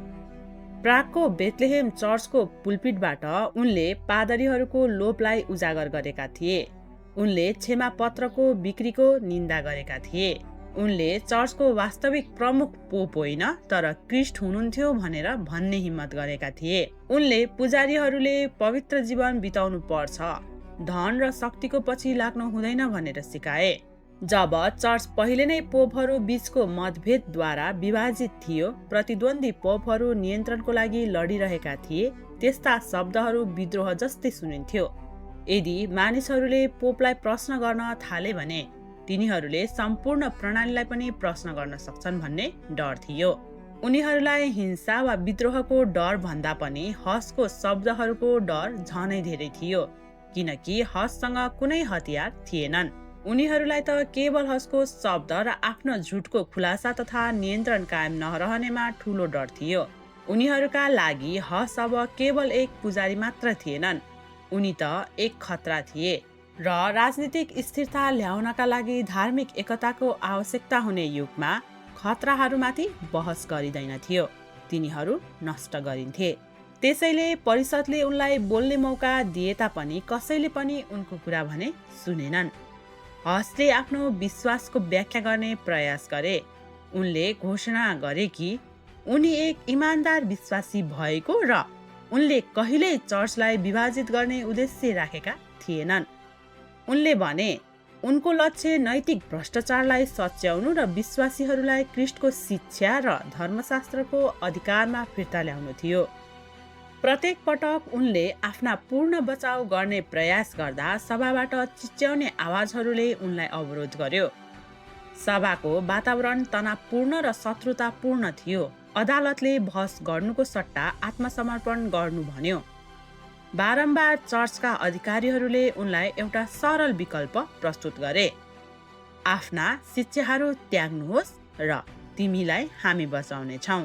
प्रागको बेथलेहेम चर्चको पुलपिटबाट उनले पादरीहरूको लोभलाई उजागर गरेका थिए। उनले क्षमा पत्रको बिक्रीको निन्दा गरेका थिए। उनले चर्चको वास्तविक प्रमुख पोप होइन तर क्रिस्ट हुनुहुन्थ्यो भनेर भन्ने हिम्मत गरेका थिए। उनले पुजारीहरूले पवित्र जीवन बिताउनु पर्छ धन र शक्तिको पछि लाग्नु हुँदैन भनेर सिकाए। जब चर्च पहिले नै पोपहरू बीचको मतभेदद्वारा विभाजित थियो, प्रतिद्वन्दी पोपहरू नियन्त्रणको लागि लडिरहेका थिए, त्यस्ता शब्दहरू विद्रोह जस्तै सुनिन्थ्यो। यदि मानिसहरूले पोपलाई प्रश्न गर्न थाले भने तिनीहरूले सम्पूर्ण प्रणालीलाई पनि प्रश्न गर्न सक्छन् भन्ने डर थियो। उनीहरूलाई हिंसा वा विद्रोहको डर भन्दा पनि हसको शब्दहरूको डर झनै धेरै थियो, किनकि हससँग कुनै हतियार थिएनन्। उनीहरूलाई त केवल हसको शब्द र आफ्नो झुटको खुलासा तथा नियन्त्रण कायम नरहनेमा ठूलो डर थियो। उनीहरूका लागि हस अब केवल एक पुजारी मात्र थिएनन्, उनी त एक खतरा थिए र राजनीतिक स्थिरता ल्याउनका लागि धार्मिक एकताको आवश्यकता हुने युगमा खतराहरूमाथि बहस गरिँदैन थियो, तिनीहरू नष्ट गरिन्थे। त्यसैले परिषदले उनलाई बोल्ने मौका दिए तापनि कसैले पनि उनको कुरा भने सुनेनन्। हसले आफ्नो विश्वासको व्याख्या गर्ने प्रयास गरे। उनले घोषणा गरे कि उनी एक इमानदार विश्वासी भएको र उनले कहिल्यै चर्चलाई विभाजित गर्ने उद्देश्य राखेका थिएनन्। उनले भने उनको लक्ष्य नैतिक भ्रष्टाचारलाई सच्याउनु र विश्वासीहरूलाई ख्रीष्टको शिक्षा र धर्मशास्त्रको अधिकारमा फिर्ता ल्याउनु थियो। प्रत्येक पटक उनले आफ्ना पूर्ण बचाउ गर्ने प्रयास गर्दा सभाबाट चिच्याउने आवाजहरूले उनलाई अवरोध गर्यो। सभाको वातावरण तनावपूर्ण र शत्रुतापूर्ण थियो। अदालतले बहस गर्नुको सट्टा आत्मसमर्पण गर्नु भन्यो। बारम्बार चर्चका अधिकारीहरूले उनलाई एउटा सरल विकल्प प्रस्तुत गरे, आफ्ना शिक्षाहरू त्याग्नुहोस् र तिमीलाई हामी बचाउनेछौँ।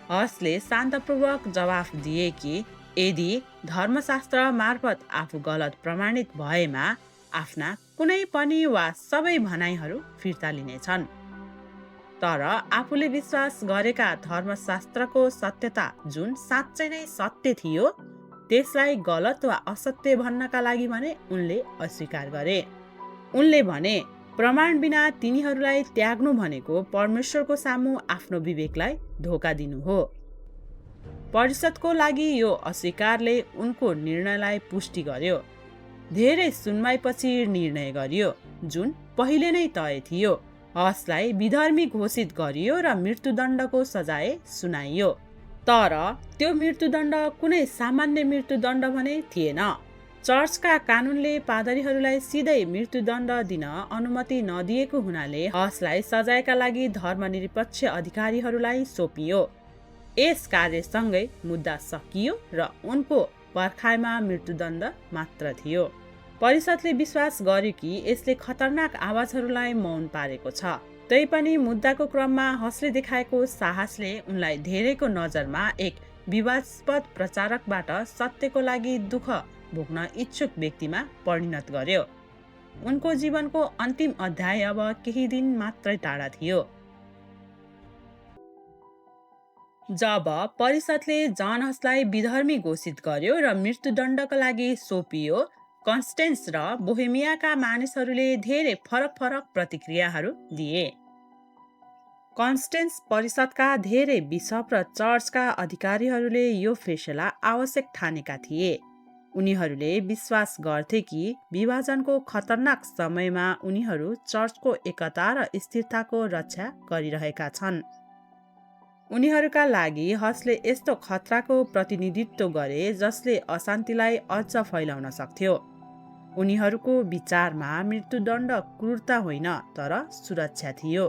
हसले शान्तपूर्वक जवाफ दिए कि यदि धर्मशास्त्र मार्फत आफू गलत प्रमाणित भएमा आफ्ना कुनै पनि वा सबै भनाइहरू फिर्ता लिनेछन्, तर आफूले विश्वास गरेका धर्मशास्त्रको सत्यता जुन साँच्चै नै सत्य थियो त्यसलाई गलत वा असत्य भन्नका लागि भने उनले अस्वीकार गरे। उनले भने प्रमाण बिना तिनीहरूलाई त्याग्नु भनेको परमेश्वरको सामु आफ्नो विवेकलाई धोका दिनु हो। परिषदको लागि यो अस्वीकारले उनको निर्णयलाई पुष्टि गर्यो। धेरै सुनवाईपछि निर्णय गरियो जुन पहिले नै तय थियो। हसलाई विधर्मी घोषित गरियो र मृत्युदण्डको सजाय सुनाइयो। तर त्यो मृत्युदण्ड कुनै सामान्य मृत्युदण्ड भने थिएन। चर्चका कानुनले पादरीहरूलाई सिधै मृत्युदण्ड दिन अनुमति नदिएको हुनाले हसलाई सजायका लागि धर्मनिरपेक्ष अधिकारीहरूलाई सोपियो। यस कार्यसँगै मुद्दा सकियो र उनको पर्खाइमा मृत्युदण्ड मात्र थियो। परिषदले विश्वास गर्यो कि यसले खतरनाक आवाजहरूलाई मौन पारेको छ। तैपनि मुद्दाको क्रममा हसले देखाएको साहसले उनलाई धेरैको नजरमा एक विवादास्पद प्रचारकबाट सत्यको लागि दुःख भोग्न इच्छुक व्यक्तिमा परिणत गर्यो। उनको जीवनको अन्तिम अध्याय अब केही दिन मात्रै टाढा थियो। जब परिषदले जन हसलाई विधर्मी घोषित गर्यो र मृत्युदण्डका लागि सोपियो, कन्स्टेन्स र बोहेमियाका मानिसहरूले धेरै फरक प्रतिक्रियाहरू दिए। कन्स्टेन्स परिषदका धेरै बिशप र चर्चका अधिकारीहरूले यो फैसला आवश्यक ठानेका थिए। उनीहरूले विश्वास गर्थे कि विभाजनको खतरनाक समयमा उनीहरू चर्चको एकता र स्थिरताको रक्षा गरिरहेका छन्। उनीहरूका लागि हसले यस्तो खतराको प्रतिनिधित्व गरे जसले अशान्तिलाई अझ फैलाउन सक्थ्यो। उनीहरूको विचारमा मृत्युदण्ड क्रूरता होइन तर सुरक्षा थियो,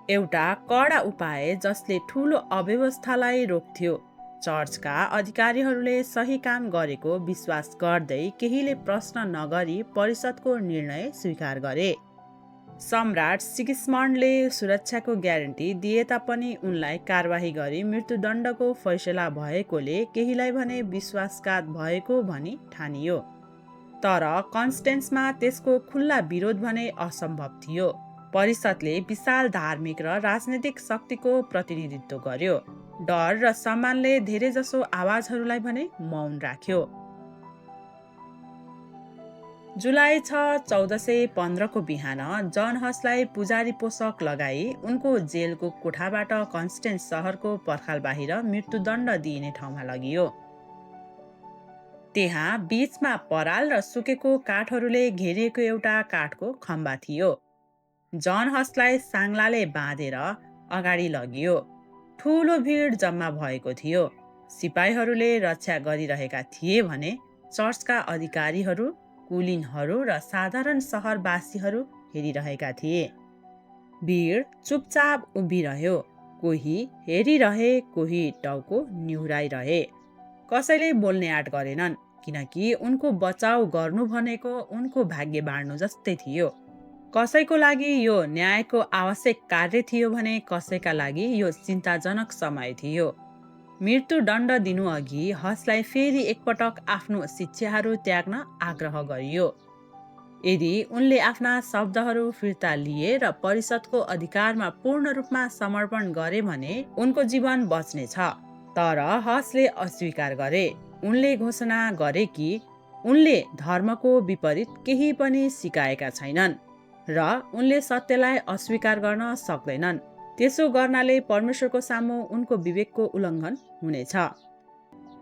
एउटा कडा उपाय जसले ठूलो अव्यवस्थालाई रोक्थ्यो। चर्चका अधिकारीहरूले सही काम गरेको विश्वास गर्दै केहीले प्रश्न नगरी परिषदको निर्णय स्वीकार गरे। सम्राट सिगिस्मन्डले सुरक्षाको ग्यारेन्टी दिए तापनि उनलाई कारबाही गरी मृत्युदण्डको फैसला भएकोले केहीलाई भने विश्वासघात भएको भनी ठानियो। तर कन्स्टेन्समा त्यसको खुल्ला विरोध भने असम्भव थियो। परिषदले विशाल धार्मिक र राजनीतिक शक्तिको प्रतिनिधित्व गर्यो। डर र सम्मानले धेरैजसो आवाजहरूलाई भने मौन राख्यो। जुलाई 6, 1415 को बिहान जन हसलाई पुजारी पोषक लगाई उनको जेलको कोठाबाट कन्स्टेन्स सहरको पर्खाल बाहिर मृत्युदण्ड दिइने ठाउँमा लगियो। त्यहाँ बीचमा पराल र सुकेको काठहरूले घेरिएको एउटा काठको खम्बा थियो। जन हसलाई साङ्लाले बाँधेर अगाडि लगियो। ठुलो भिड जम्मा भएको थियो। सिपाहीहरूले रक्षा गरिरहेका थिए भने चर्चका अधिकारीहरू, कुलिनहरू र साधारण सहरवासीहरू हेरिरहेका थिए। भिड चुपचाप उभिरह्यो। कोही हेरिरहे, कोही टाउको निहुराइरहे। कसैले बोल्ने आँट गरेनन्, किनकि उनको बचाउ गर्नु भनेको उनको भाग्य बाँड्नु जस्तै थियो। कसैको लागि यो न्यायको आवश्यक कार्य थियो भने कसैका लागि यो चिन्ताजनक समय थियो। मृत्युदण्ड दिनु अघि हसलाई फेरि एकपटक आफ्नो शिक्षाहरू त्याग्न आग्रह गरियो। यदि उनले आफ्ना शब्दहरू फिर्ता लिए र परिषदको अधिकारमा पूर्ण रूपमा समर्पण गरे भने उनको जीवन बच्नेछ। तर हसले अस्वीकार गरे। उनले घोषणा गरे कि उनले धर्मको विपरीत केही पनि सिकाएका छैनन् र उनले सत्यलाई अस्वीकार गर्न सक्दैनन्। त्यसो गर्नाले परमेश्वरको सामु उनको विवेकको उल्लङ्घन हुनेछ।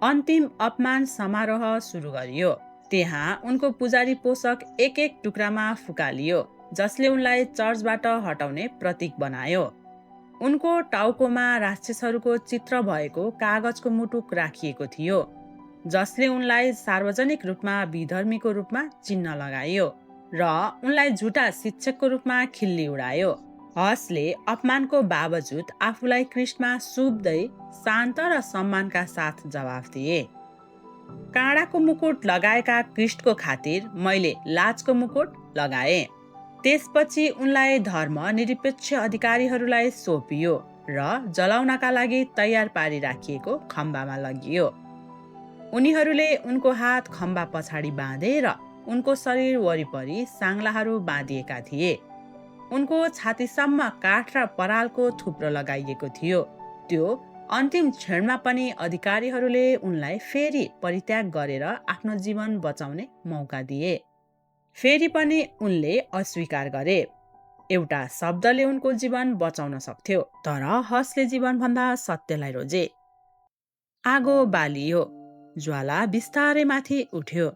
अन्तिम अपमान समारोह सुरु गरियो। त्यहाँ उनको पुजारी पोषक एक एक टुक्रामा फुकालियो, जसले उनलाई चर्चबाट हटाउने प्रतीक बनायो। उनको टाउकोमा राक्षसहरूको चित्र भएको कागजको मुटुक राखिएको थियो, जसले उनलाई सार्वजनिक रूपमा विधर्मीको रूपमा चिन्ह लगायो र उनलाई झुटा शिक्षकको रूपमा खिल्ली उडायो। हसले अपमानको बावजुद आफूलाई क्रिस्टमा सुप्दै शान्त र सम्मानका साथ जवाफ दिए। काँडाको मुकुट लगाएका क्रिस्टको खातिर मैले लाजको मुकुट लगाए। त्यसपछि उनलाई धर्मनिरपेक्ष अधिकारीहरूलाई सोपियो र जलाउनका लागि तयार पारी राखिएको खम्बामा लगियो। उनीहरूले उनको हात खम्बा पछाडि बाँधे र उनको शरीर वरिपरि साङ्लाहरू बाँधिएका थिए। उनको छातीसम्म काठ र परालको थुप्रो लगाइएको थियो। त्यो अन्तिम क्षणमा पनि अधिकारीहरूले उनलाई फेरि परित्याग गरेर आफ्नो जीवन बचाउने मौका दिए। फेरि पनि उनले अस्वीकार गरे। एउटा शब्दले उनको जीवन बचाउन सक्थ्यो, तर हसले जीवनभन्दा सत्यलाई रोजे। आगो बालियो। ज्वाला बिस्तारै माथि उठ्यो।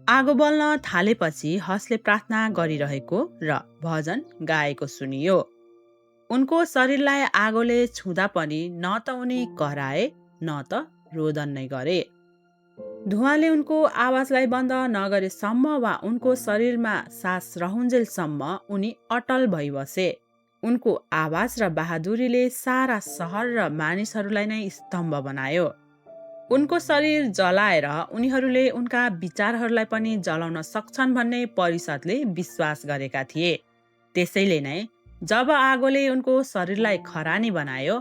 आगो बल्न थालेपछि हसले प्रार्थना गरिरहेको र भजन गाएको सुनियो। उनको शरीरलाई आगोले छुँदा पनि न त उनी कराए न त रोदन नै गरे। धुवाले उनको आवाजलाई बन्द नगरेसम्म वा उनको शरीरमा सास रहुन्जेलसम्म उनी अटल भइबसे। उनको आवाज र बहादुरीले सारा सहर र मानिसहरूलाई नै स्तम्भ बनायो। उनको शरीर जलाएर उनीहरूले उनका विचारहरूलाई पनि जलाउन सक्छन् भन्ने परिषदले विश्वास गरेका थिए। त्यसैले नै जब आगोले उनको शरीरलाई खरानी बनायो,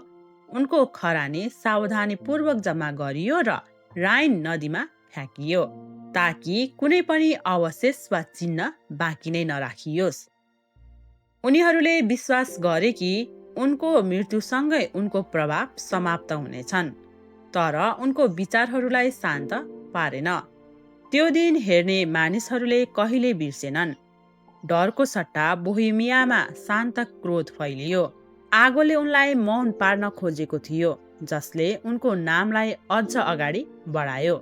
उनको खरानी सावधानीपूर्वक जम्मा गरियो र राइन नदीमा फ्याँकियो, ताकि कुनै पनि अवशेष वा चिन्ह बाँकी नै नराखियोस्। उनीहरूले विश्वास गरे कि उनको मृत्युसँगै उनको प्रभाव समाप्त हुनेछन्, तर उनको विचारहरूलाई शान्त पारेन। त्यो दिन हेर्ने मानिसहरूले कहिले बिर्सेनन्। डरको सट्टा बोहेमियामा शान्त क्रोध फैलियो। आगोले उनलाई मौन पार्न खोजेको थियो, जसले उनको नामलाई अझ अगाडि बढायो।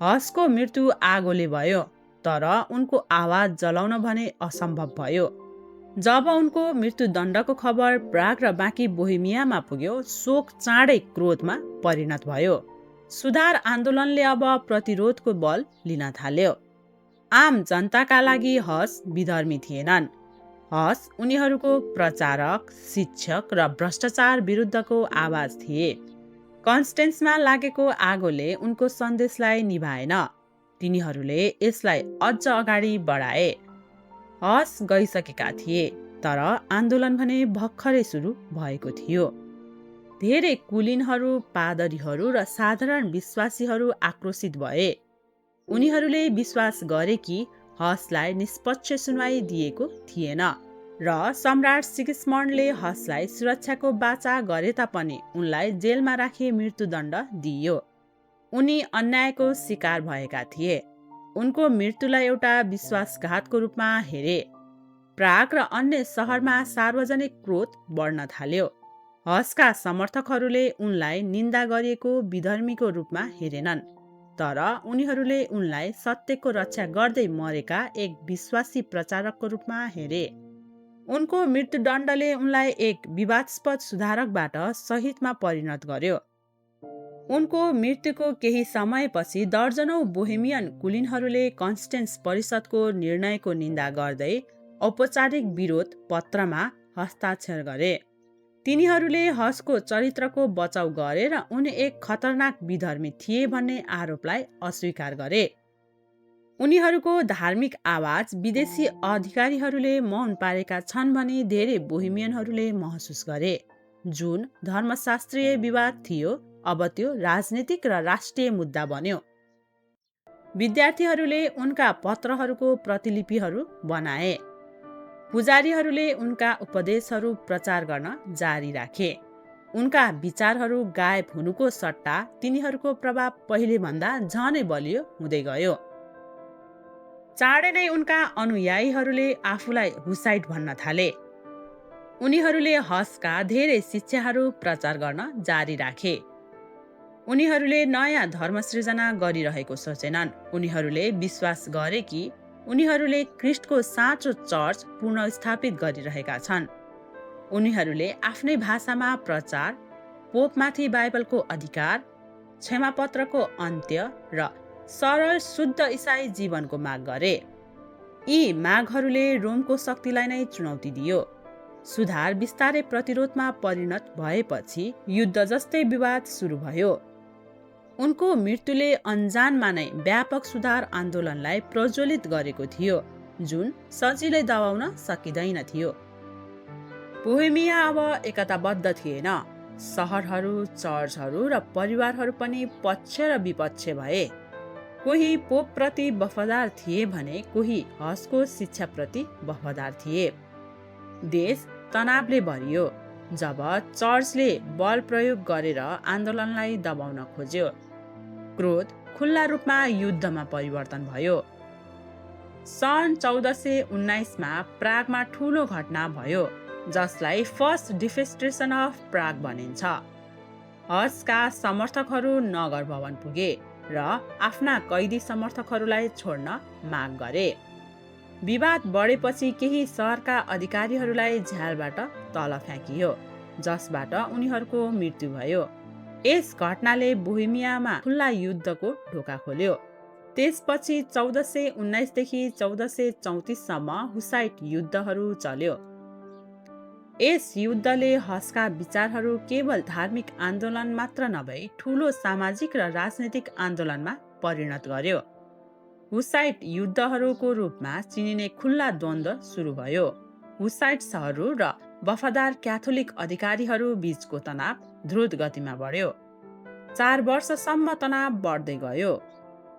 हसको मृत्यु आगोले भयो, तर उनको आवाज जलाउन भने असम्भव भयो। जब उनको मृत्युदण्डको खबर प्राग र बाँकी बोहेमियामा पुग्यो, शोक चाँडै क्रोधमा परिणत भयो। सुधार आन्दोलनले अब प्रतिरोधको बल लिन थाल्यो। आम जनताका लागि हस विधर्मी थिएनन्। हस उनीहरूको प्रचारक, शिक्षक र भ्रष्टाचार विरुद्धको आवाज थिए। कन्स्टेन्समा लागेको आगोले उनको सन्देशलाई निभाएन। तिनीहरूले यसलाई अझ अगाडि बढाए। हस गइसकेका थिए, तर आन्दोलन भने भर्खरै सुरु भएको थियो। धेरै कुलिनहरू, पादरीहरू र साधारण विश्वासीहरू आक्रोशित भए। उनीहरूले विश्वास गरे कि हसलाई निष्पक्ष सुनवाई दिएको थिएन र सम्राट सिगिस्मन्डले हसलाई सुरक्षाको बाचा गरे तापनि उनलाई जेलमा राखी मृत्युदण्ड दिइयो। उनी अन्यायको शिकार भएका थिए। उनको मृत्युलाई एउटा विश्वासघातको रूपमा हेरे। प्राग र अन्य सहरमा सार्वजनिक क्रोध बढ्न थाल्यो। हसका समर्थकहरूले उनलाई निन्दा गरिएको विधर्मीको रूपमा हेरेनन्। तर उनीहरूले उनलाई सत्यको रक्षा गर्दै मरेका एक विश्वासी प्रचारकको रूपमा हेरे। उनको मृत्युदण्डले उनलाई एक विवादास्पद सुधारकबाट शहीदमा परिणत गर्यो। उनको मृत्युको केही समयपछि दर्जनौं बोहेमियन कुलिनहरूले कन्स्टेन्स परिषदको निर्णयको निन्दा गर्दै औपचारिक विरोध पत्रमा हस्ताक्षर गरे। तिनीहरूले हसको चरित्रको बचाउ गरे र उनी एक खतरनाक विधर्मी थिए भन्ने आरोपलाई अस्वीकार गरे। उनीहरूको धार्मिक आवाज विदेशी अधिकारीहरूले मौन पारेका छन् भनी धेरै बोहेमियनहरूले महसुस गरे। जुन धर्मशास्त्रीय विवाद थियो अब त्यो राजनीतिक र राष्ट्रिय मुद्दा बन्यो। विद्यार्थीहरूले उनका पत्रहरूको प्रतिलिपिहरू बनाए। पुजारीहरूले उनका उपदेशहरू प्रचार गर्न जारी राखे। उनका विचारहरू गायब हुनुको सट्टा तिनीहरूको प्रभाव पहिलेभन्दा झनै बलियो हुँदै गयो। चाँडै नै उनका अनुयायीहरूले आफूलाई हुसाइट भन्न थाले। उनीहरूले हसका धेरै शिक्षाहरू प्रचार गर्न जारी राखे। उनीहरूले नयाँ धर्म सृजना गरिरहेको सोचेनन्। उनीहरूले विश्वास गरे कि उनीहरूले ख्रिस्टको साँचो चर्च पुनर्स्थापित गरिरहेका छन्। उनीहरूले आफ्नै भाषामा प्रचार, पोपमाथि बाइबलको अधिकार, क्षमापत्रको अन्त्य र सरल शुद्ध इसाई जीवनको माग गरे। यी मागहरूले रोमको शक्तिलाई नै चुनौती दियो। सुधार बिस्तारै प्रतिरोधमा परिणत भएपछि युद्ध जस्तै विवाद सुरु भयो। उनको मृत्युले अन्जानमा नै व्यापक सुधार आन्दोलनलाई प्रज्वलित गरेको थियो, जुन सजिलै दबाउन सकिँदैन थियो। बोहेमिया अब एकताबद्ध थिएन। सहरहरू, चर्चहरू र परिवारहरू पनि पक्ष र विपक्ष भए। कोही पोपप्रति वफादार थिए भने कोही हसको शिक्षाप्रति वफादार थिए। देश तनावले भरियो जब चर्चले बल प्रयोग गरेर आन्दोलनलाई दबाउन खोज्यो। क्रोध खुल्ला रूपमा युद्धमा परिवर्तन भयो। सन् 1419 मा प्रागमा ठूलो घटना भयो जसलाई फर्स्ट डिफेस्ट्रेसन अफ प्राग भनिन्छ। हसका समर्थकहरू नगर भवन पुगे र आफ्ना कैदी समर्थकहरूलाई छोड्न माग गरे। विवाद बढेपछि केही सहरका अधिकारीहरूलाई झ्यालबाट तल फ्याँकियो, जसबाट उनीहरूको मृत्यु भयो। यस घटनाले बोहेमियामा खुल्ला युद्धको ढोका खोल्यो। त्यसपछि 1419 देखि 1434 सम्म हुसाइट युद्धहरू चल्यो। यस युद्धले हसका विचारहरू केवल धार्मिक आन्दोलन मात्र नभई ठूलो सामाजिक र राजनीतिक आन्दोलनमा परिणत गर्यो। हुसाइट युद्धहरूको रूपमा चिनिने खुल्ला द्वन्द्व सुरु भयो। हुसाइट्सहरू र वफादार क्याथोलिक अधिकारीहरू बीचको तनाव द्रुत गतिमा बढ्यो। 4 वर्षसम्म तनाव बढ्दै गयो।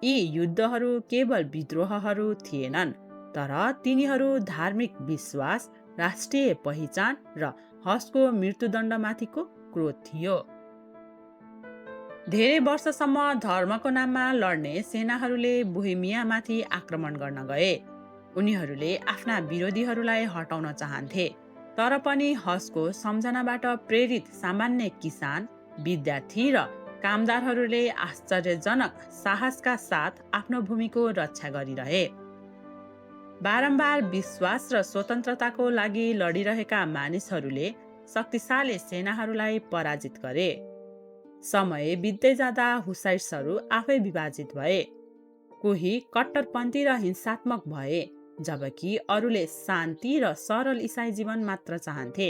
यी युद्धहरू केवल विद्रोहहरू थिएनन्, तर तिनीहरू धार्मिक विश्वास, राष्ट्रिय पहिचान र हसको मृत्युदण्डमाथिको क्रोध थियो। धेरै वर्षसम्म धर्मको नाममा लड्ने सेनाहरूले बोहेमियामाथि आक्रमण गर्न गए। उनीहरूले आफ्ना विरोधीहरूलाई हटाउन चाहन्थे, तर पनि हसको सम्झनाबाट प्रेरित सामान्य किसान, विद्यार्थी र कामदारहरूले आश्चर्यजनक साहसका साथ आफ्नो भूमिको रक्षा गरिरहे। बारम्बार विश्वास र स्वतन्त्रताको लागि लडिरहेका मानिसहरूले शक्तिशाली सेनाहरूलाई पराजित गरे। समय बित्दै जाँदा हुसाइट्सहरू आफै विभाजित भए। कोही कट्टरपन्थी र हिंसात्मक भए, जबकि अरूले शान्ति र सरल इसाई जीवन मात्र चाहन्थे।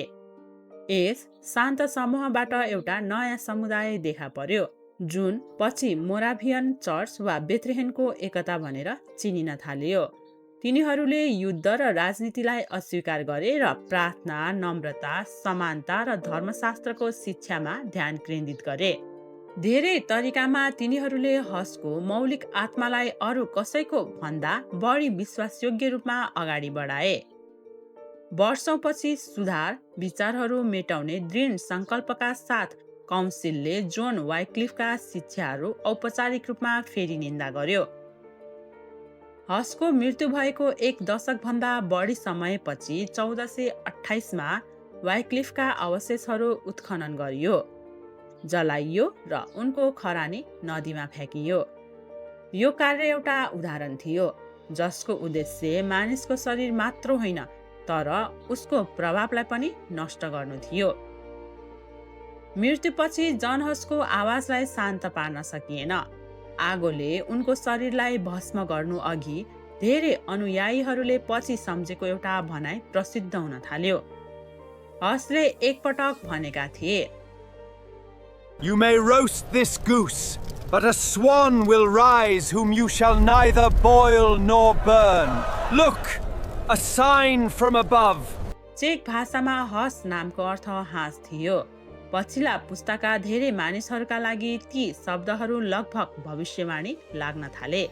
यस शान्त समूहबाट एउटा नयाँ समुदाय देखा पर्यो, जुन पछि मोराभियन चर्च वा बेथलेहेमको एकता भनेर चिनिन थालियो। तिनीहरूले युद्ध र राजनीतिलाई अस्वीकार गरे र प्रार्थना, नम्रता, समानता र धर्मशास्त्रको शिक्षामा ध्यान केन्द्रित गरे। धेरै तरिकामा तिनीहरूले हसको मौलिक आत्मालाई अरू कसैको भन्दा बढी विश्वासयोग्य रूपमा अगाडि बढाए। वर्षौंपछि सुधार विचारहरू मेटाउने दृढ संकल्पका साथ काउन्सिलले जोन वाइक्लिफका शिक्षाहरू औपचारिक रूपमा फेरि निन्दा गर्यो। हसको मृत्यु भएको 1 दशकभन्दा बढी समयपछि 1428 मा वाइक्लिफका अवशेषहरू उत्खनन गरियो, जलाइयो र उनको खरानी नदीमा फ्याँकियो। यो कार्य एउटा उदाहरण थियो जसको उद्देश्य मानिसको शरीर मात्र होइन तर उसको प्रभावलाई पनि नष्ट गर्नु थियो। मृत्युपछि जन हसको आवाजलाई शान्त पार्न सकिएन। आगोले उनको शरीरलाई भस्म गर्नु अघि धेरै अनुयायीहरूले पछि सम्झेको एउटा भनाइ प्रसिद्ध हुन थाल्यो। हसले एकपटक भनेका थिए, You may roast this goose, but a swan will rise whom you shall neither boil nor burn. Look, a sign from above. चेक भाषामा हस नामको अर्थ हाँस थियो। पछिल्ला पुस्ताका धेरै मानिसहरूका लागि ती शब्दहरू लगभग भविष्यवाणी लाग्न थाले।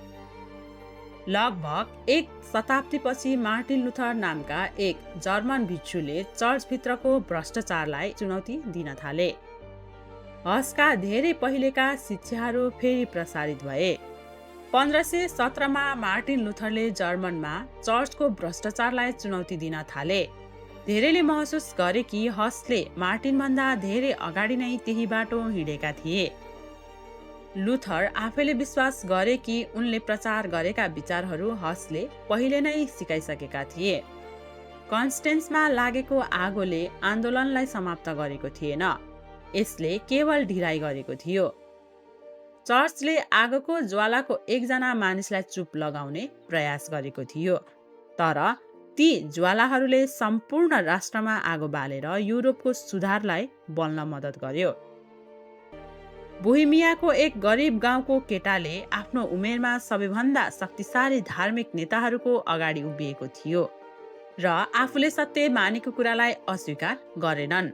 लगभग एक शताब्दीपछि मार्टिन लुथर नामका एक जर्मन भिक्षुले चर्चभित्रको भ्रष्टाचारलाई चुनौती दिन थाले। हसका धेरै पहिलेका शिक्षाहरू फेरि प्रसारित भए। 1517 मा मार्टिन लुथरले जर्मनमा चर्चको भ्रष्टाचारलाई चुनौती दिन थाले। धेरैले महसुस गरे कि हसले मार्टिनभन्दा धेरै अगाडि नै त्यही बाटो हिँडेका थिए। लुथर आफैले विश्वास गरे कि उनले प्रचार गरेका विचारहरू हसले पहिले नै सिकाइसकेका थिए। कन्स्टेन्समा लागेको आगोले आन्दोलनलाई समाप्त गरेको थिएन, यसले केवल ढिलाइ गरेको थियो। चर्चले आगोको ज्वालाको एकजना मानिसलाई चुप लगाउने प्रयास गरेको थियो, तर ती ज्वालाहरूले सम्पूर्ण राष्ट्रमा आगो बालेर युरोपको सुधारलाई बल्न मद्दत गर्यो। बोहेमियाको एक गरिब गाउँको केटाले आफ्नो उमेरमा सबैभन्दा शक्तिशाली धार्मिक नेताहरूको अगाडि उभिएको थियो र आफूले सत्य मानेको कुरालाई अस्वीकार गरेनन्।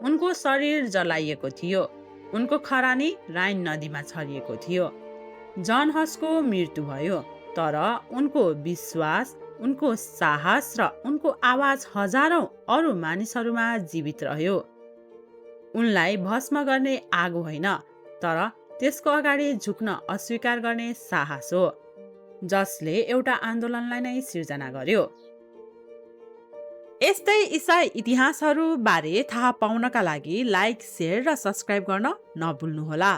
उनको शरीर जलाइएको थियो, उनको खरानी राइन नदीमा छरिएको थियो। जन हसको मृत्यु भयो, तर उनको विश्वास, उनको साहस र उनको आवाज हजारौं अरू मानिसहरूमा जीवित रह्यो। उनलाई भस्म गर्ने आगो होइन, तर त्यसको अगाडि झुक्न अस्वीकार गर्ने साहस हो, जसले एउटा आन्दोलनलाई नै सिर्जना गर्यो। यस्तै इसाई इतिहासहरू बारे थाहा पाउनका लागि लाइक, शेयर र सब्स्क्राइब गर्न नभुल्नुहोला।